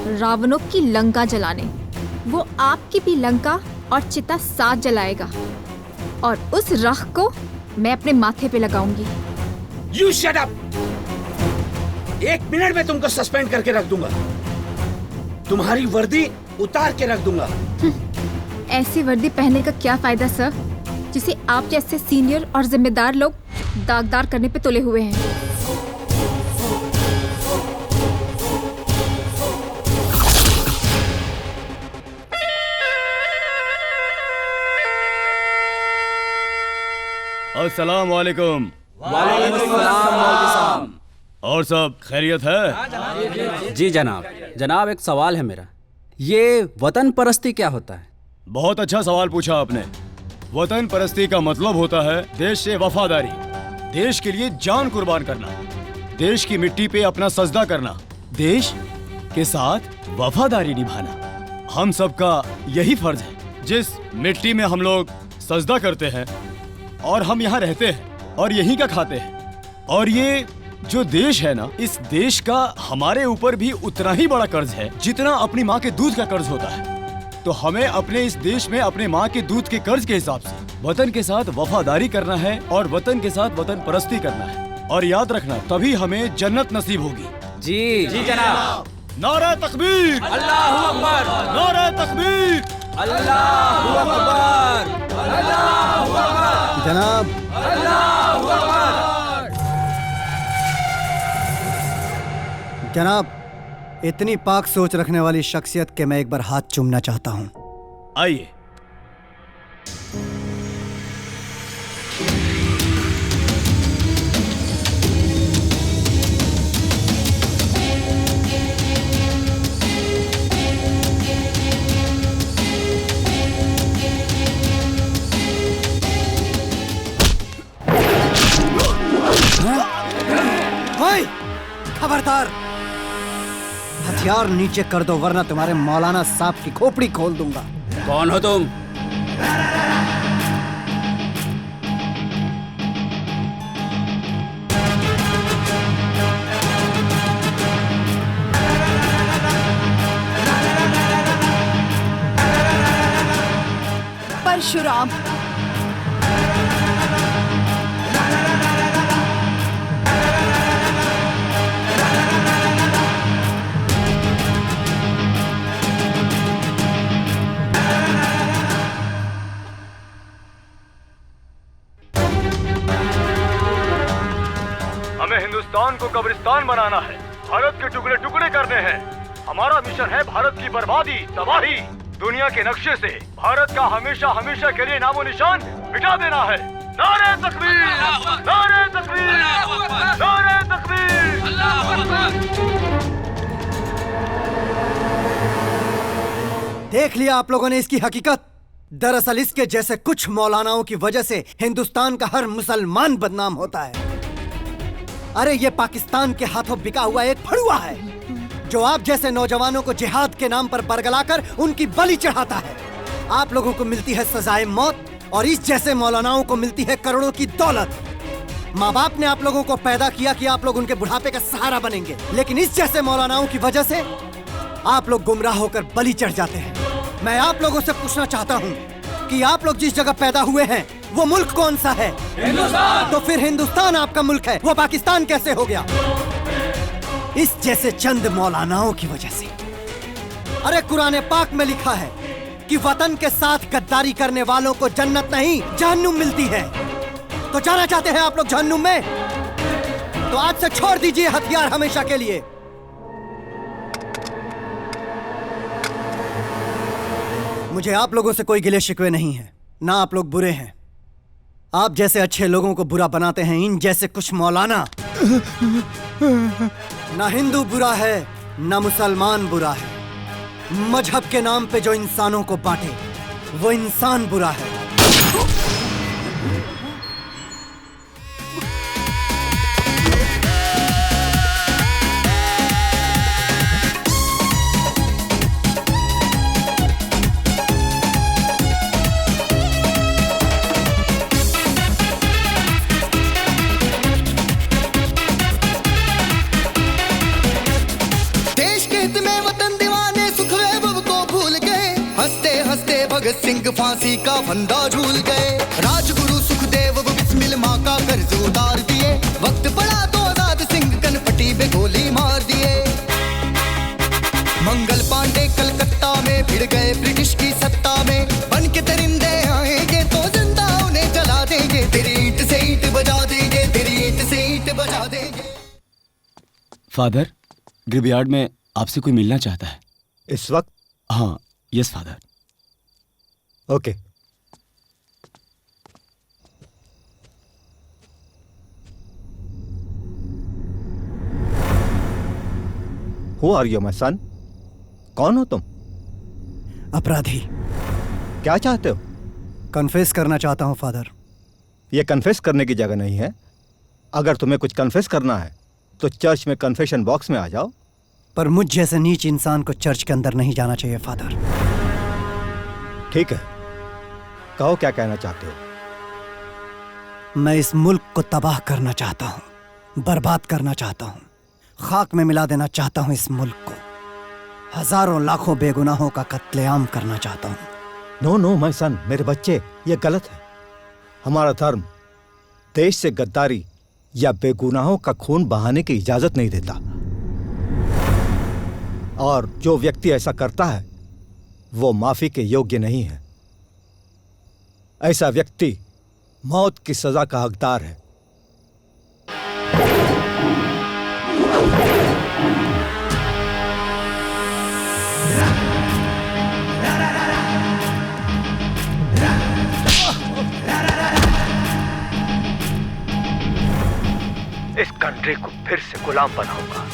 [SPEAKER 10] रावणों की लंका जलाने। वो आपकी भी लंका और चिता साथ जलाएगा और उस राख को मैं अपने माथे पे लगाऊंगी।
[SPEAKER 15] You shut up! 1 मिनट में तुमको सस्पेंड करके रख दूंगा। तुम्हारी वर्दी उतार के रख दूंगा।
[SPEAKER 10] ऐसी वर्दी पहनने का क्या फायदा सर, जिसे आप जैसे सीनियर और जिम्मेदार लोग दागदार करने पे तुले हुए हैं।
[SPEAKER 14] अस्सलाम वालेकुम। और सब खैरियत है?
[SPEAKER 17] जी जनाब। जनाब एक सवाल है मेरा, ये वतन परस्ती क्या होता है?
[SPEAKER 14] बहुत अच्छा सवाल पूछा आपने। वतन परस्ती का मतलब होता है देश से वफादारी, देश के लिए जान कुर्बान करना, देश की मिट्टी पे अपना सजदा करना, देश के साथ वफादारी निभाना। हम सबका यही फर्ज है। जिस मिट्टी में हम लोग सजदा करते हैं और हम यहाँ रहते हैं और यहीं का खाते हैं, और ये जो देश है ना, इस देश का हमारे ऊपर भी उतना ही बड़ा कर्ज है जितना अपनी माँ के दूध का कर्ज होता है। तो हमें अपने इस देश में अपने माँ के दूध के कर्ज के हिसाब से वतन के साथ वफादारी करना है और वतन के साथ वतन परस्ती करना है। और याद रखना, तभी हमें जन्नत नसीब होगी।
[SPEAKER 17] जी जी जनाब।
[SPEAKER 14] नारा तकबीर,
[SPEAKER 17] अल्लाहू अकबर।
[SPEAKER 14] नारा तकबीर,
[SPEAKER 17] अल्लाहू अकबर, अल्लाहू अकबर।
[SPEAKER 3] जनाब,
[SPEAKER 17] अल्लाहू अकबर।
[SPEAKER 3] जनाब, इतनी पाक सोच रखने वाली शख्सियत के मैं एक बार हाथ चूमना चाहता हूँ।
[SPEAKER 14] आइए।
[SPEAKER 3] हथियार नीचे कर दो, वरना तुम्हारे मौलाना साहब की खोपड़ी खोल दूंगा।
[SPEAKER 17] कौन हो तुम?
[SPEAKER 7] परशुराम,
[SPEAKER 14] हमें हिंदुस्तान को कब्रिस्तान बनाना है, भारत के टुकड़े टुकड़े करने हैं। हमारा मिशन है भारत की बर्बादी, तबाही। दुनिया के नक्शे से भारत का हमेशा हमेशा के लिए नामो निशान मिटा देना है। नारे तकबीर, नारे तकबीर, नारे तकबीर।
[SPEAKER 3] देख लिया आप लोगों ने इसकी हकीकत। दरअसल इसके जैसे कुछ मौलानाओं की वजह से हिंदुस्तान का हर मुसलमान बदनाम होता है। अरे ये पाकिस्तान के हाथों बिका हुआ एक फड़ुआ है जो आप जैसे नौजवानों को जिहाद के नाम पर बरगलाकर उनकी बलि चढ़ाता है। आप लोगों को मिलती है सजाए मौत और इस जैसे मौलानाओं को मिलती है करोड़ों की दौलत। माँ बाप ने आप लोगों को पैदा किया कि आप लोग उनके बुढ़ापे का सहारा बनेंगे, लेकिन इस जैसे मौलानाओं की वजह से आप लोग गुमराह होकर बलि चढ़ जाते हैं। मैं आप लोगों से पूछना चाहता हूँ कि आप लोग जिस जगह पैदा हुए हैं वो मुल्क कौन सा है? हिंदुस्तान। तो फिर हिंदुस्तान आपका मुल्क है, वो पाकिस्तान कैसे हो गया? इस जैसे चंद मौलानाओं की वजह से। अरे कुरान पाक में लिखा है कि वतन के साथ गद्दारी करने वालों को जन्नत नहीं जहन्नुम मिलती है। तो जाना चाहते हैं आप लोग जहन्नुम में? तो आज से छोड़ दीजिए हथियार हमेशा के लिए। मुझे आप लोगों से कोई गिले शिकवे नहीं है, ना आप लोग बुरे हैं। आप जैसे अच्छे लोगों को बुरा बनाते हैं इन जैसे कुछ मौलाना। ना हिंदू बुरा है, ना मुसलमान बुरा है। मजहब के नाम पे जो इंसानों को बांटे वो इंसान बुरा है।
[SPEAKER 18] भगत सिंह फांसी का फंदा झूल गए। राजगुरु सुखदेव बिस्मिल माँ का कर्ज उतार दिए। वक्त पड़ा तो आजाद सिंह कनपट्टी पे गोली मार दिए। मंगल पांडे कलकत्ता में भिड़ गए ब्रिटिश की सत्ता में। बन के दरिंदे आएंगे तो जिंदा उन्हें जला देंगे। तेरी ईंट से ईंट बजा देंगे, तेरी ईंट से ईंट बजा देंगे।
[SPEAKER 15] फादर, ग्रेवयार्ड में आपसे कोई मिलना चाहता है
[SPEAKER 16] इस वक्त?
[SPEAKER 15] हाँ, yes father.
[SPEAKER 16] Okay. Who are you, my son? कौन हो तुम?
[SPEAKER 3] अपराधी।
[SPEAKER 16] क्या चाहते हो?
[SPEAKER 3] कन्फेस करना चाहता हूँ फादर।
[SPEAKER 16] यह कन्फेस करने की जगह नहीं है। अगर तुम्हें कुछ कन्फेस करना है तो चर्च में कन्फेशन बॉक्स में आ जाओ।
[SPEAKER 3] पर मुझ जैसे नीच इंसान को चर्च के अंदर नहीं जाना चाहिए फादर।
[SPEAKER 16] ठीक है, कहो क्या कहना चाहते हो?
[SPEAKER 3] मैं इस मुल्क को तबाह करना चाहता हूँ, बर्बाद करना चाहता हूँ, खाक में मिला देना चाहता हूँ इस मुल्क को। हजारों लाखों बेगुनाहों का कत्लेआम करना चाहता हूँ।
[SPEAKER 16] नो नो माय सन, मेरे बच्चे, ये गलत है। हमारा धर्म देश से गद्दारी या बेगुनाहों का खून बहाने की इजाजत नहीं देता। और जो व्यक्ति ऐसा करता है वो माफी के योग्य नहीं है। ऐसा व्यक्ति मौत की सजा का हकदार है।
[SPEAKER 19] इस कंट्री को फिर से गुलाम बनाऊंगा।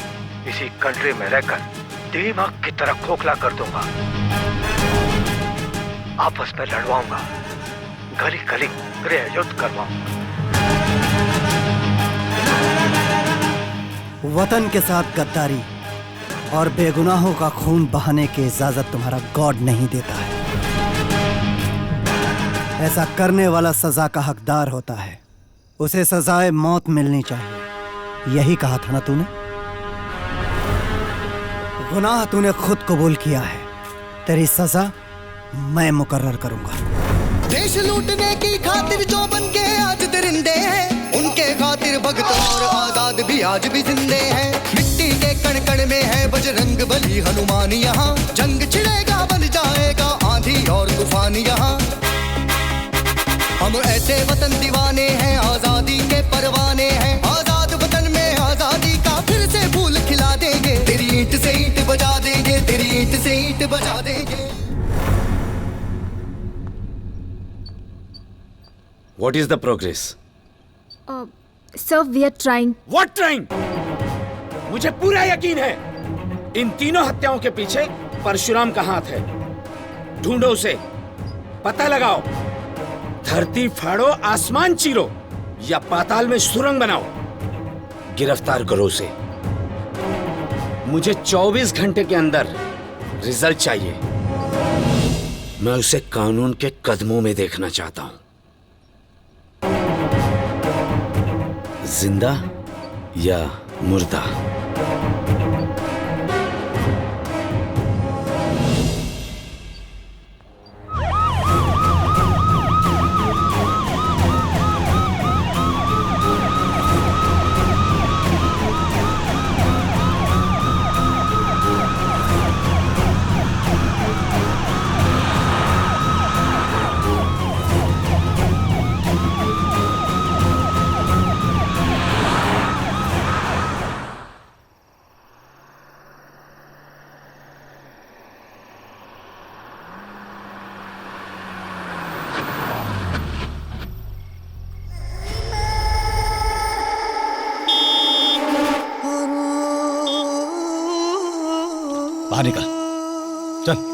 [SPEAKER 19] इसी कंट्री में रहकर दीमक की तरह खोखला कर दूंगा। आपस में लड़वाऊंगा, गली गली गृह युद्ध करवाऊंगा।
[SPEAKER 3] वतन के साथ गद्दारी और बेगुनाहों का खून बहाने की इजाजत तुम्हारा गॉड नहीं देता है। ऐसा करने वाला सजा का हकदार होता है, उसे सजाए मौत मिलनी चाहिए। यही कहा था ना तूने? गुनाह तूने खुद कबूल किया है, तेरी सजा मैं मुकर्रर करूंगा।
[SPEAKER 18] देश लूटने की खातिर जो बन के आज दरिंदे हैं, उनके खातिर भगत और आजाद भी आज भी जिंदे हैं। मिट्टी के कण कण में है बजरंग बली हनुमान यहाँ, जंग छिड़ेगा बन जाएगा आंधी और तूफान यहाँ। हम ऐसे वतन दीवाने हैं, आजादी के परवाने हैं। आजाद वतन में आजादी का फिर से फूल खिला देंगे, तेरी ईंट से ईंट बजा देंगे, तेरी ईंट से ईंट बजा देंगे।
[SPEAKER 15] What is the progress?
[SPEAKER 10] Sir, we are trying.
[SPEAKER 15] What trying? मुझे पूरा यकीन है इन तीनों हत्याओं के पीछे परशुराम का हाथ है। ढूंढो उसे, पता लगाओ, धरती फाड़ो, आसमान चीरो या पाताल में सुरंग बनाओ, गिरफ्तार करो उसे। मुझे 24 घंटे के अंदर रिजल्ट चाहिए। मैं उसे कानून के कदमों में देखना चाहता हूं। जिंदा या मुर्दा।
[SPEAKER 14] बाहर निकल, चल।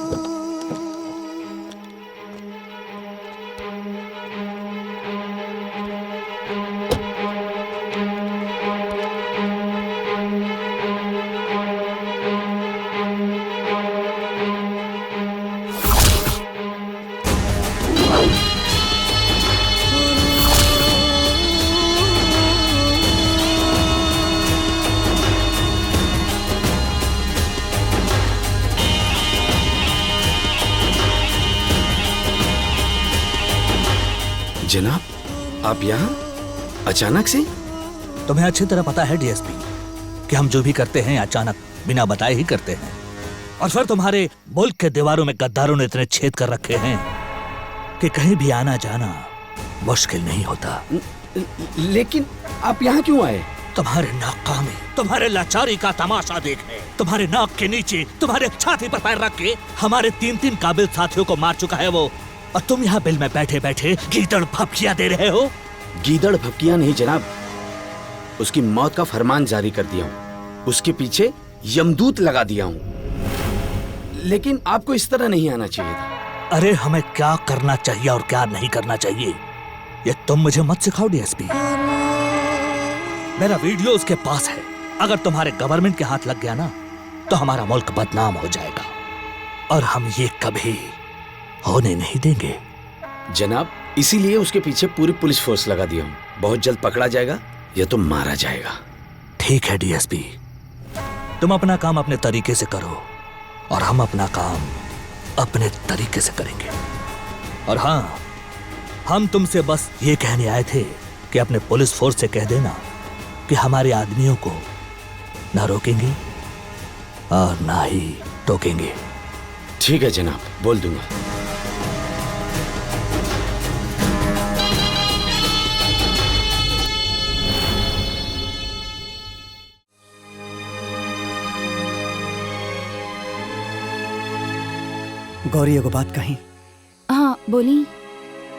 [SPEAKER 15] जनाब, आप यहाँ अचानक से?
[SPEAKER 12] तुम्हें अच्छी तरह पता है डीएसपी कि हम जो भी करते हैं अचानक बिना बताए ही करते हैं। और फिर तुम्हारे मुल्क के दीवारों में गद्दारों ने इतने छेद कर रखे हैं कि कहीं भी आना जाना मुश्किल नहीं होता।
[SPEAKER 15] लेकिन आप यहाँ क्यों आए?
[SPEAKER 12] तुम्हारे नाकामी, तुम्हारे लाचारी का तमाशा देखने। तुम्हारे नाक के नीचे, तुम्हारे छाती पर पैर रख के हमारे 3 काबिल साथियों को मार चुका है वो, और तुम यहाँ बिल में बैठे बैठे गीदड़ भपकियां दे रहे हो।
[SPEAKER 15] गीदड़ भपकियां नहीं जनाब, उसकी मौत का फरमान जारी कर दिया हूँ, उसके पीछे यमदूत लगा दिया हूँ। लेकिन आपको इस तरह नहीं आना चाहिए था।
[SPEAKER 12] अरे हमें क्या करना चाहिए और क्या नहीं करना चाहिए ये तुम मुझे मत सिखाओ डीएसपी। मेरा वीडियो उसके पास है, अगर तुम्हारे गवर्नमेंट के हाथ लग गया ना तो हमारा मुल्क बदनाम हो जाएगा, और हम ये कभी होने नहीं देंगे।
[SPEAKER 15] जनाब, इसीलिए उसके पीछे पूरी पुलिस फोर्स लगा दिया हूँ। बहुत जल्द पकड़ा जाएगा या तो मारा जाएगा।
[SPEAKER 12] ठीक है डीएसपी, तुम अपना काम अपने तरीके से करो और हम अपना काम अपने तरीके से करेंगे। और हाँ, हम तुमसे बस ये कहने आए थे कि अपने पुलिस फोर्स से कह देना कि हमारे आदमियों को ना रोकेंगे और ना ही टोकेंगे।
[SPEAKER 15] ठीक है जनाब, बोल दूंगा।
[SPEAKER 3] गौरी एगो बात कही?
[SPEAKER 10] हाँ बोली।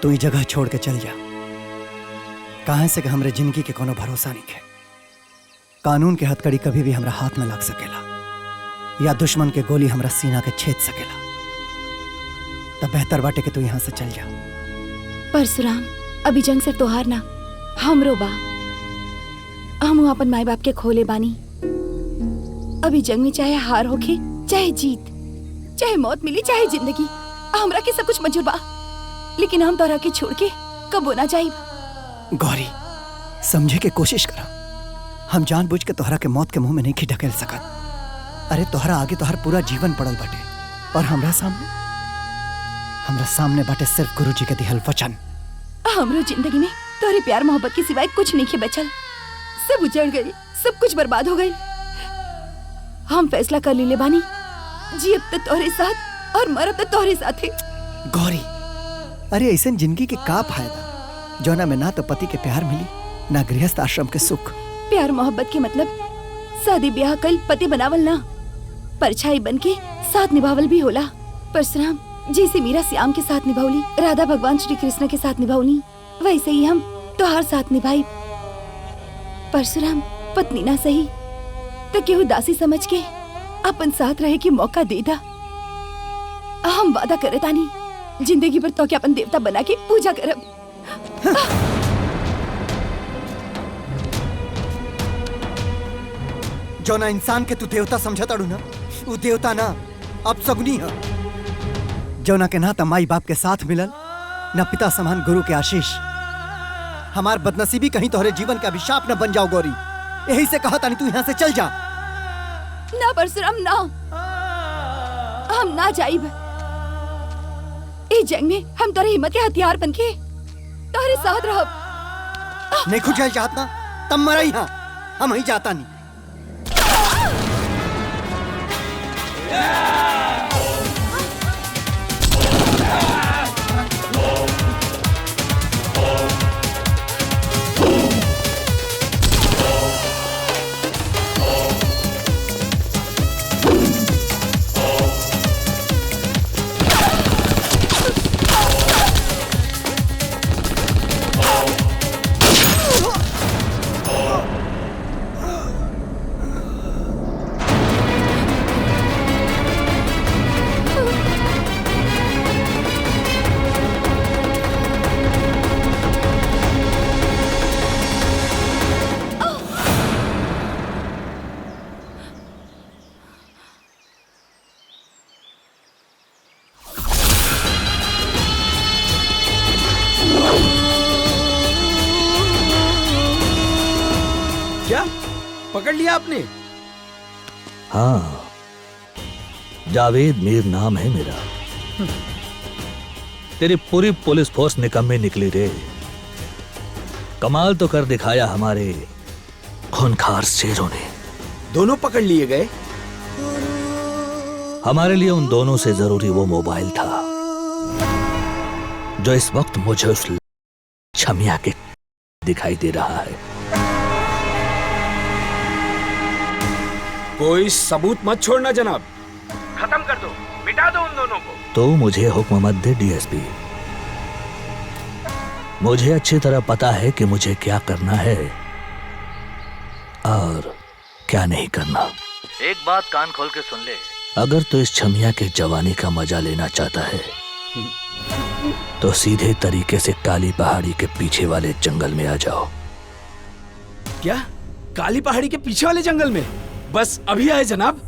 [SPEAKER 3] तू ये जगह छोड़ के चल जा। कहाँ से कि हमरे जिंदगी के कोनो भरोसा नहीं है। कानून के हथकड़ी कभी भी हमरा हाथ में लग सकेला, या दुश्मन के गोली हमरा सीना के छेद सकेला। तब बेहतर बाटे कि तू यहाँ से चल जा।
[SPEAKER 10] परशुराम, अभी जंग से तोहार ना हमरो बा। हम अपन माई बाप के खोले बानी।
[SPEAKER 7] अभी जंग में चाहे हार होके, चाहे जीत, चाहे मौत मिली, चाहे जिंदगी, हमरा के सब कुछ मंजूर बा, लेकिन हम तोहरा के छोड़ के कबो ना जाइब।
[SPEAKER 3] गौरी, समझे के कोशिश करा। हम जानबूझ के तोहरा के मौत के मुंह में नहीं ढकेल सकत। अरे तोहरा आगे तोहर पूरा जीवन पड़ल बाटे और हमरा सामने बाटे सिर्फ गुरुजी के दिहल वचन।
[SPEAKER 7] हमरो जिंदगी में तोहरे प्यार मोहब्बत के सिवाय कुछ नहीं बचल। सब उजड़ गई, सब कुछ बर्बाद हो गई। हम फैसला कर ले बानी, जियब तो तोहरे साथ और मरब तो तोहरे साथ।
[SPEAKER 3] गौरी, अरे ऐसे जिंदगी के का फायदा जौना में ना तो पति के प्यार मिली, ना गृहस्थ आश्रम के सुख।
[SPEAKER 7] प्यार मोहब्बत के मतलब शादी ब्याह कल पति बनावल ना, परछाई बन के साथ निभावल भी होला। परशुराम जैसे मीरा श्याम के साथ निभावली, राधा भगवान श्री कृष्ण के साथ निभावली, वैसे ही हम तोहार साथ निभाई। परशुराम पत्नी ना सही तो केहू दासी समझ के अपन साथ रहे के मौका दे दा। हम वादा करे तानी, जिंदगी भर तो के अपन देवता बना के पूजा करब।
[SPEAKER 3] जो ना इंसान के तू देवता समझता ना, वो देवता ना अब सगुनी है। जो ना के ना तो माई बाप के साथ मिलल, ना पिता समान गुरु के आशीष। हमार बदनसीबी कहीं तोहरे जीवन का अभिशाप न बन जाओ गौरी। यही से कहा तानी तू यहाँ से चल जा।
[SPEAKER 7] ना परशुराम ना, हम ना जाइब। इस जंग में हम तोरे हिम्मत के हथियार बन के तोहरे साथ रहब।
[SPEAKER 3] नहीं खुद जाए चाहत ना, तब मरा यहाँ, हम ही जाता नहीं।
[SPEAKER 15] पकड़ लिया आपने?
[SPEAKER 12] हाँ, जावेद मीर नाम है मेरा। तेरी पूरी पुलिस फोर्स निकम्मे निकली रे। कमाल तो कर दिखाया हमारे खूंखार शेरों ने।
[SPEAKER 15] दोनों पकड़ लिए गए?
[SPEAKER 12] हमारे लिए उन दोनों से जरूरी वो मोबाइल था जो इस वक्त मुझे उस छमिया के दिखाई दे रहा है।
[SPEAKER 15] कोई सबूत मत छोड़ना जनाब, खत्म कर दो, मिटा दो उन दोनों को।
[SPEAKER 12] तो मुझे हुक्म मत दे डीएसपी। मुझे अच्छी तरह पता है कि मुझे क्या करना है और क्या नहीं करना।
[SPEAKER 20] एक बात कान खोल के सुन ले।
[SPEAKER 12] अगर तो इस छमिया के जवानी का मजा लेना चाहता है तो सीधे तरीके से काली पहाड़ी के पीछे वाले जंगल में आ जाओ।
[SPEAKER 15] क्या? काली पहाड़ी के पीछे वाले जंगल में? बस अभी आए जनाब।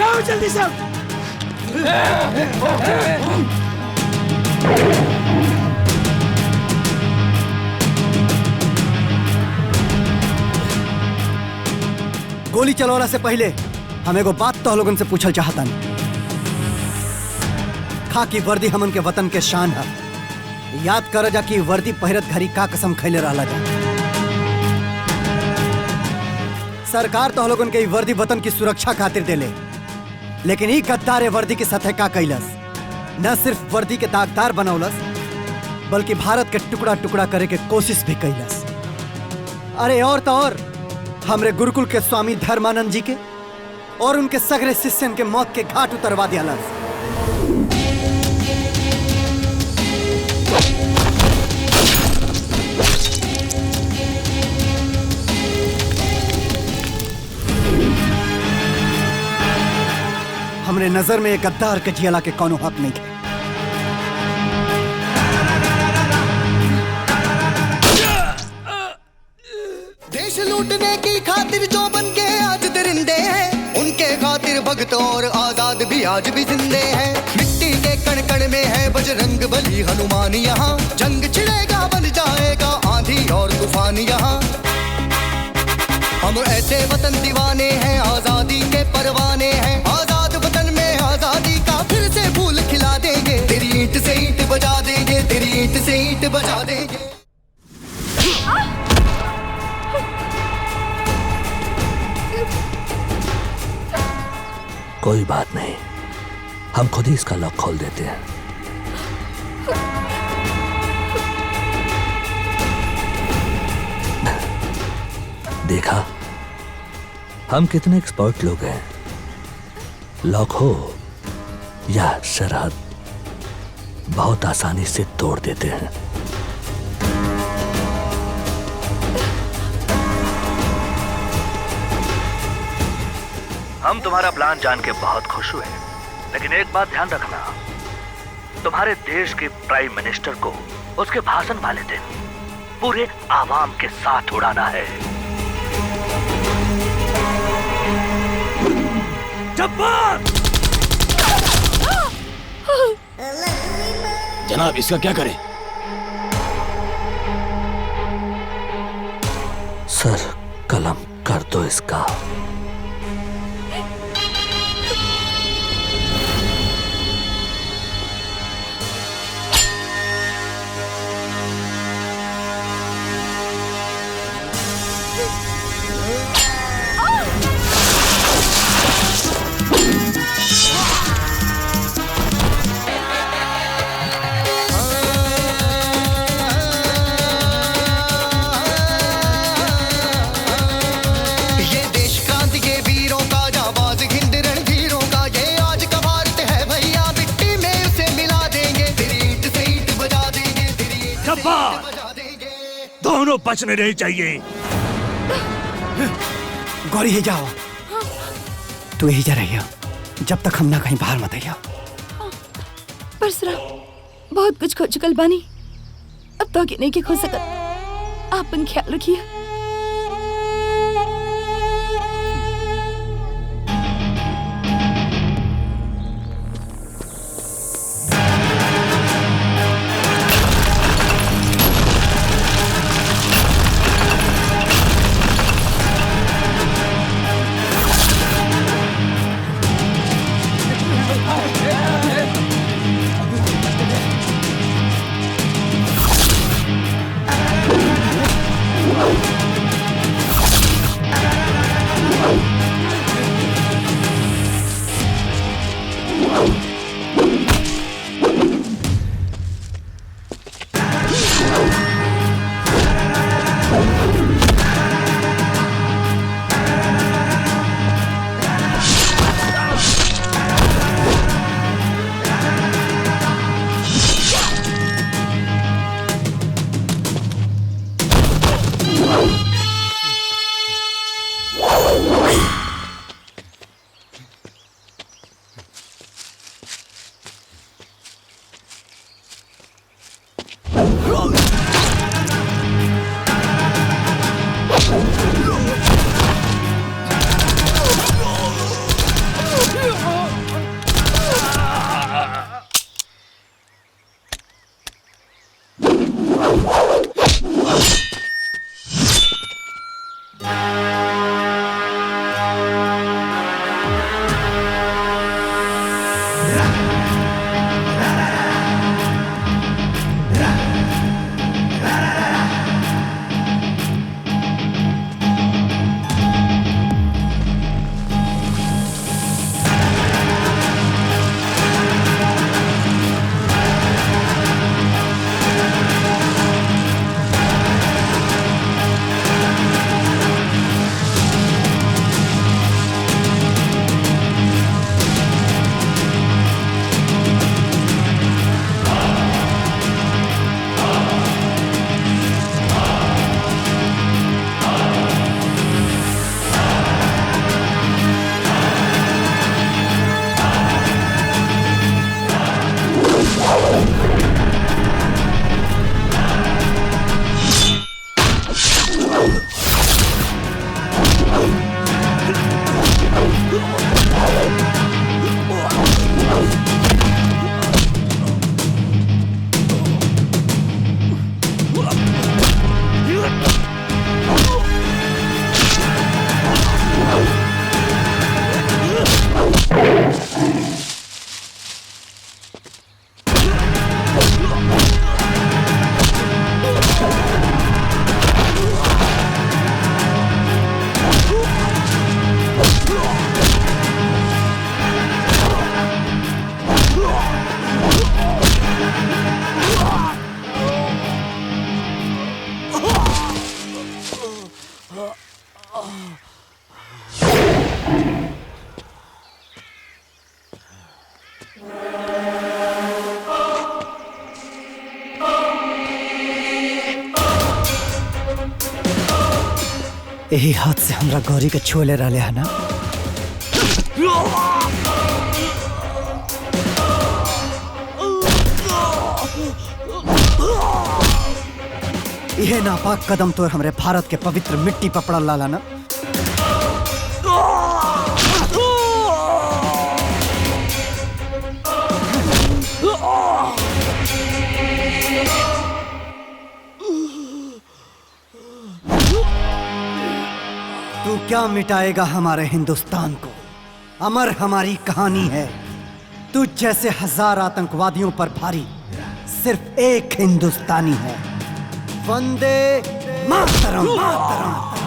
[SPEAKER 15] आओ जल्दी सब।
[SPEAKER 3] गोली चलवाना से पहले हम एगो बात तो लोगन से पूछल चाहता नहीं। खाकी वर्दी हमन के वतन के शान है। याद कर जा कि वर्दी पहिरत घरी का कसम खैले रहला जा। सरकार तो लोगन के वर्दी वतन की सुरक्षा खातिर देले, लेकिन ई गद्दार वर्दी की सतह का कैलस। न सिर्फ वर्दी के दागदार बनौलस बल्कि भारत के टुकड़ा टुकड़ा करे के कोशिश भी कैलस। अरे और तो और हमरे गुरुकुल के स्वामी धर्मानंद जी के और उनके सगरे शिष्यन के मौत के घाट उतरवा दियालस। हमरे नजर में एक गद्दार के जियाला के कौनो हक नहीं है।
[SPEAKER 18] भगत और आजाद भी आज भी जिंदे हैं। मिट्टी के कण कण में है बजरंग बली हनुमान यहाँ। जंग छिड़ेगा बन जाएगा आंधी और तूफान यहाँ। हम ऐसे वतन दीवाने हैं, आजादी के परवाने हैं। आजाद वतन में आजादी का फिर से फूल खिला देंगे। तेरी ईंट से ईंट बजा देंगे, तेरी ईंट से ईंट बजा देंगे।
[SPEAKER 12] कोई बात नहीं, हम खुद ही इसका लॉक खोल देते हैं। देखा हम कितने एक्सपर्ट लोग हैं। लॉक हो या सरहद बहुत आसानी से तोड़ देते हैं।
[SPEAKER 20] हम तुम्हारा प्लान जान के बहुत खुश हुए, लेकिन एक बात ध्यान रखना, तुम्हारे देश के प्राइम मिनिस्टर को उसके भाषण वाले दिन पूरे आवाम के साथ उड़ाना है।
[SPEAKER 14] जनाब इसका क्या करें?
[SPEAKER 12] सर कलम कर दो इसका। दोनों बचने नहीं चाहिए।
[SPEAKER 3] गौरी ही जाओ, तू यही जा रही हो जब तक हम ना कहीं बाहर मत आइयो।
[SPEAKER 7] परशुराम बहुत कुछ खो चुकल बानी, अब तो नहीं के खो सकत। आप अपन ख्याल रखिए।
[SPEAKER 18] Oh!
[SPEAKER 3] यही हाथ से हमरा गौरी के छोले रहले है ना। यह नापाक कदम तो हमरे भारत के पवित्र मिट्टी पर पड़ल लाला ना। तू क्या मिटाएगा हमारे हिंदुस्तान को? अमर हमारी कहानी है। तू जैसे 1000 आतंकवादियों पर भारी सिर्फ एक हिंदुस्तानी है। वंदे मातरम, मातरम।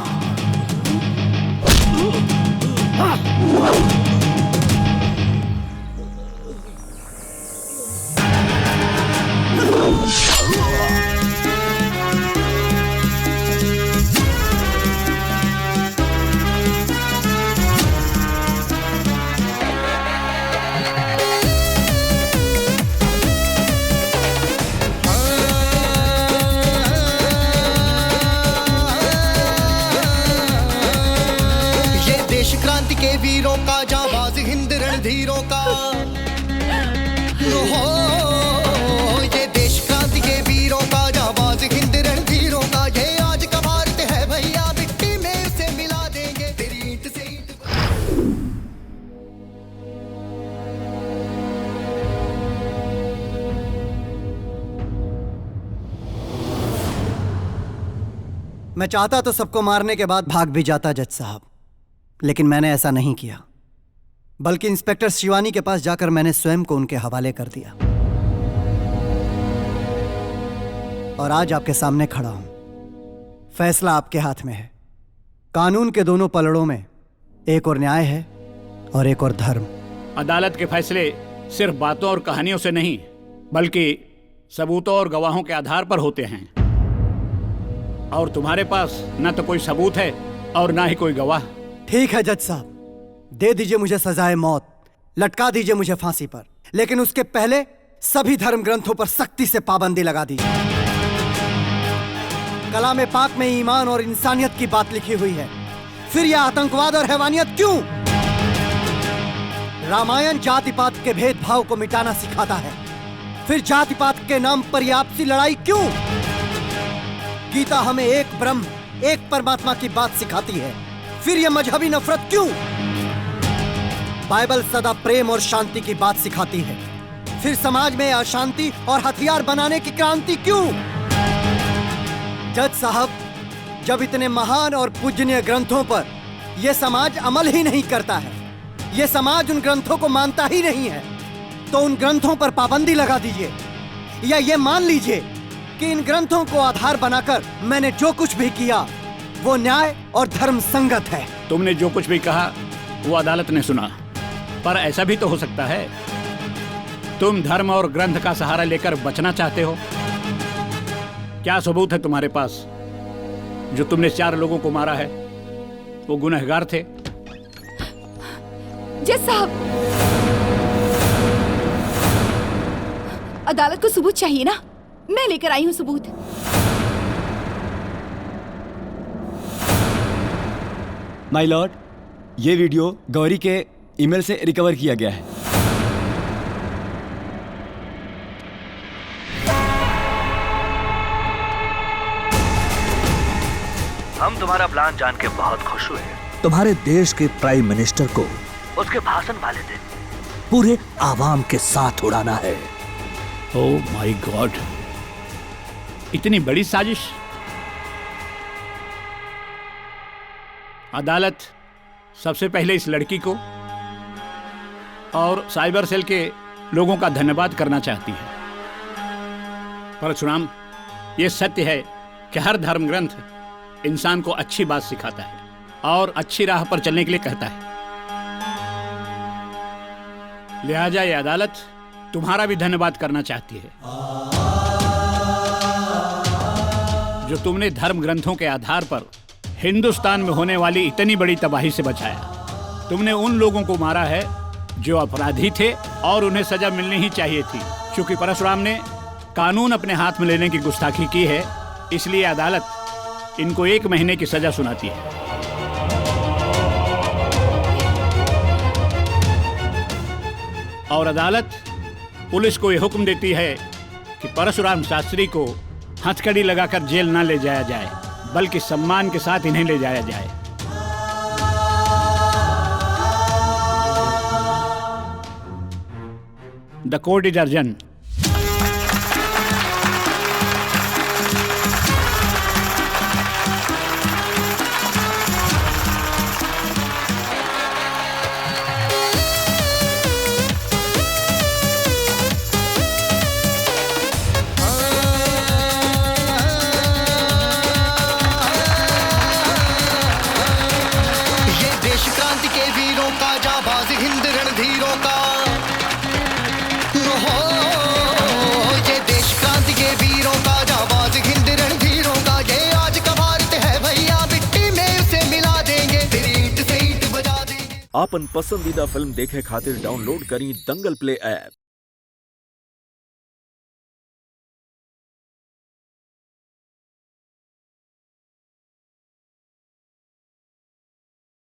[SPEAKER 18] क्रांति के वीरों का, जाबाज हिंद रणधीरों का हो, ये देश क्रांति के वीरों का, जाबाज हिंद रणधीरों का। ये आज का भारत है भैया, मिट्टी में उसे मिला देंगे तेरी ईंट से ईंट।
[SPEAKER 3] मैं चाहता तो सबको मारने के बाद भाग भी जाता जज साहब, लेकिन मैंने ऐसा नहीं किया, बल्कि इंस्पेक्टर शिवानी के पास जाकर मैंने स्वयं को उनके हवाले कर दिया और आज आपके सामने खड़ा हूं। फैसला आपके हाथ में है। कानून के दोनों पलड़ों में एक और न्याय है और एक और धर्म।
[SPEAKER 1] अदालत के फैसले सिर्फ बातों और कहानियों से नहीं, बल्कि सबूतों और गवाहों के आधार पर होते हैं। और तुम्हारे पास न तो कोई सबूत है और ना ही कोई गवाह।
[SPEAKER 3] ठीक है जज साहब, दे दीजिए मुझे सजाए मौत, लटका दीजिए मुझे फांसी पर, लेकिन उसके पहले सभी धर्म ग्रंथों पर सख्ती से पाबंदी लगा दीजिए। कलाम पाक में ईमान और इंसानियत की बात लिखी हुई है, फिर यह आतंकवाद और हैवानियत क्यों? रामायण जाति पात के भेदभाव को मिटाना सिखाता है, फिर जाति पात के नाम पर यह आपसी लड़ाई क्यों? गीता हमें एक ब्रह्म, एक परमात्मा की बात सिखाती है, फिर यह मजहबी नफरत क्यों? बाइबल सदा प्रेम और शांति की बात सिखाती है, फिर समाज में अशांति और हथियार बनाने की क्रांति क्यों? जज साहब, जब इतने महान और पूजनीय ग्रंथों पर यह समाज अमल ही नहीं करता है, यह समाज उन ग्रंथों को मानता ही नहीं है, तो उन ग्रंथों पर पाबंदी लगा दीजिए, या यह मान लीजिए कि इन ग्रंथों को आधार बनाकर मैंने जो कुछ भी किया वो न्याय और धर्म संगत है।
[SPEAKER 1] तुमने जो कुछ भी कहा वो अदालत ने सुना, पर ऐसा भी तो हो सकता है तुम धर्म और ग्रंथ का सहारा लेकर बचना चाहते हो। क्या सबूत है तुम्हारे पास? जो तुमने 4 लोगों को मारा है वो गुनहगार थे।
[SPEAKER 7] जज साहब, अदालत को सबूत चाहिए ना, मैं लेकर आई हूँ सबूत।
[SPEAKER 21] माय लॉर्ड, ये वीडियो गौरी के ईमेल से रिकवर किया गया है।
[SPEAKER 20] हम तुम्हारा प्लान जान के बहुत खुश हुए।
[SPEAKER 12] तुम्हारे देश के प्राइम मिनिस्टर को
[SPEAKER 20] उसके भाषण वाले दिन
[SPEAKER 12] पूरे आवाम के साथ उड़ाना है।
[SPEAKER 1] ओह माय गॉड, इतनी बड़ी साजिश। अदालत सबसे पहले इस लड़की को और साइबर सेल के लोगों का धन्यवाद करना चाहती है। परशुराम, ये सत्य है कि हर धर्म ग्रंथ इंसान को अच्छी बात सिखाता है और अच्छी राह पर चलने के लिए कहता है। लिहाजा ये अदालत तुम्हारा भी धन्यवाद करना चाहती है, जो तुमने धर्म ग्रंथों के आधार पर हिंदुस्तान में होने वाली इतनी बड़ी तबाही से बचाया। तुमने उन लोगों को मारा है जो अपराधी थे और उन्हें सजा मिलनी ही चाहिए थी। क्योंकि परशुराम ने कानून अपने हाथ में लेने की गुस्ताखी की है, इसलिए अदालत इनको 1 महीने की सजा सुनाती है। और अदालत पुलिस को यह हुक्म देती है कि परशुराम शास्त्री को हथकड़ी लगाकर जेल न ले जाया जाए, बल्कि सम्मान के साथ इन्हें ले जाया जाए। द कोर्ट इज अर्जन।
[SPEAKER 2] आपन पसंदीदा फिल्म देखे खातिर डाउनलोड करी दंगल प्ले ऐप।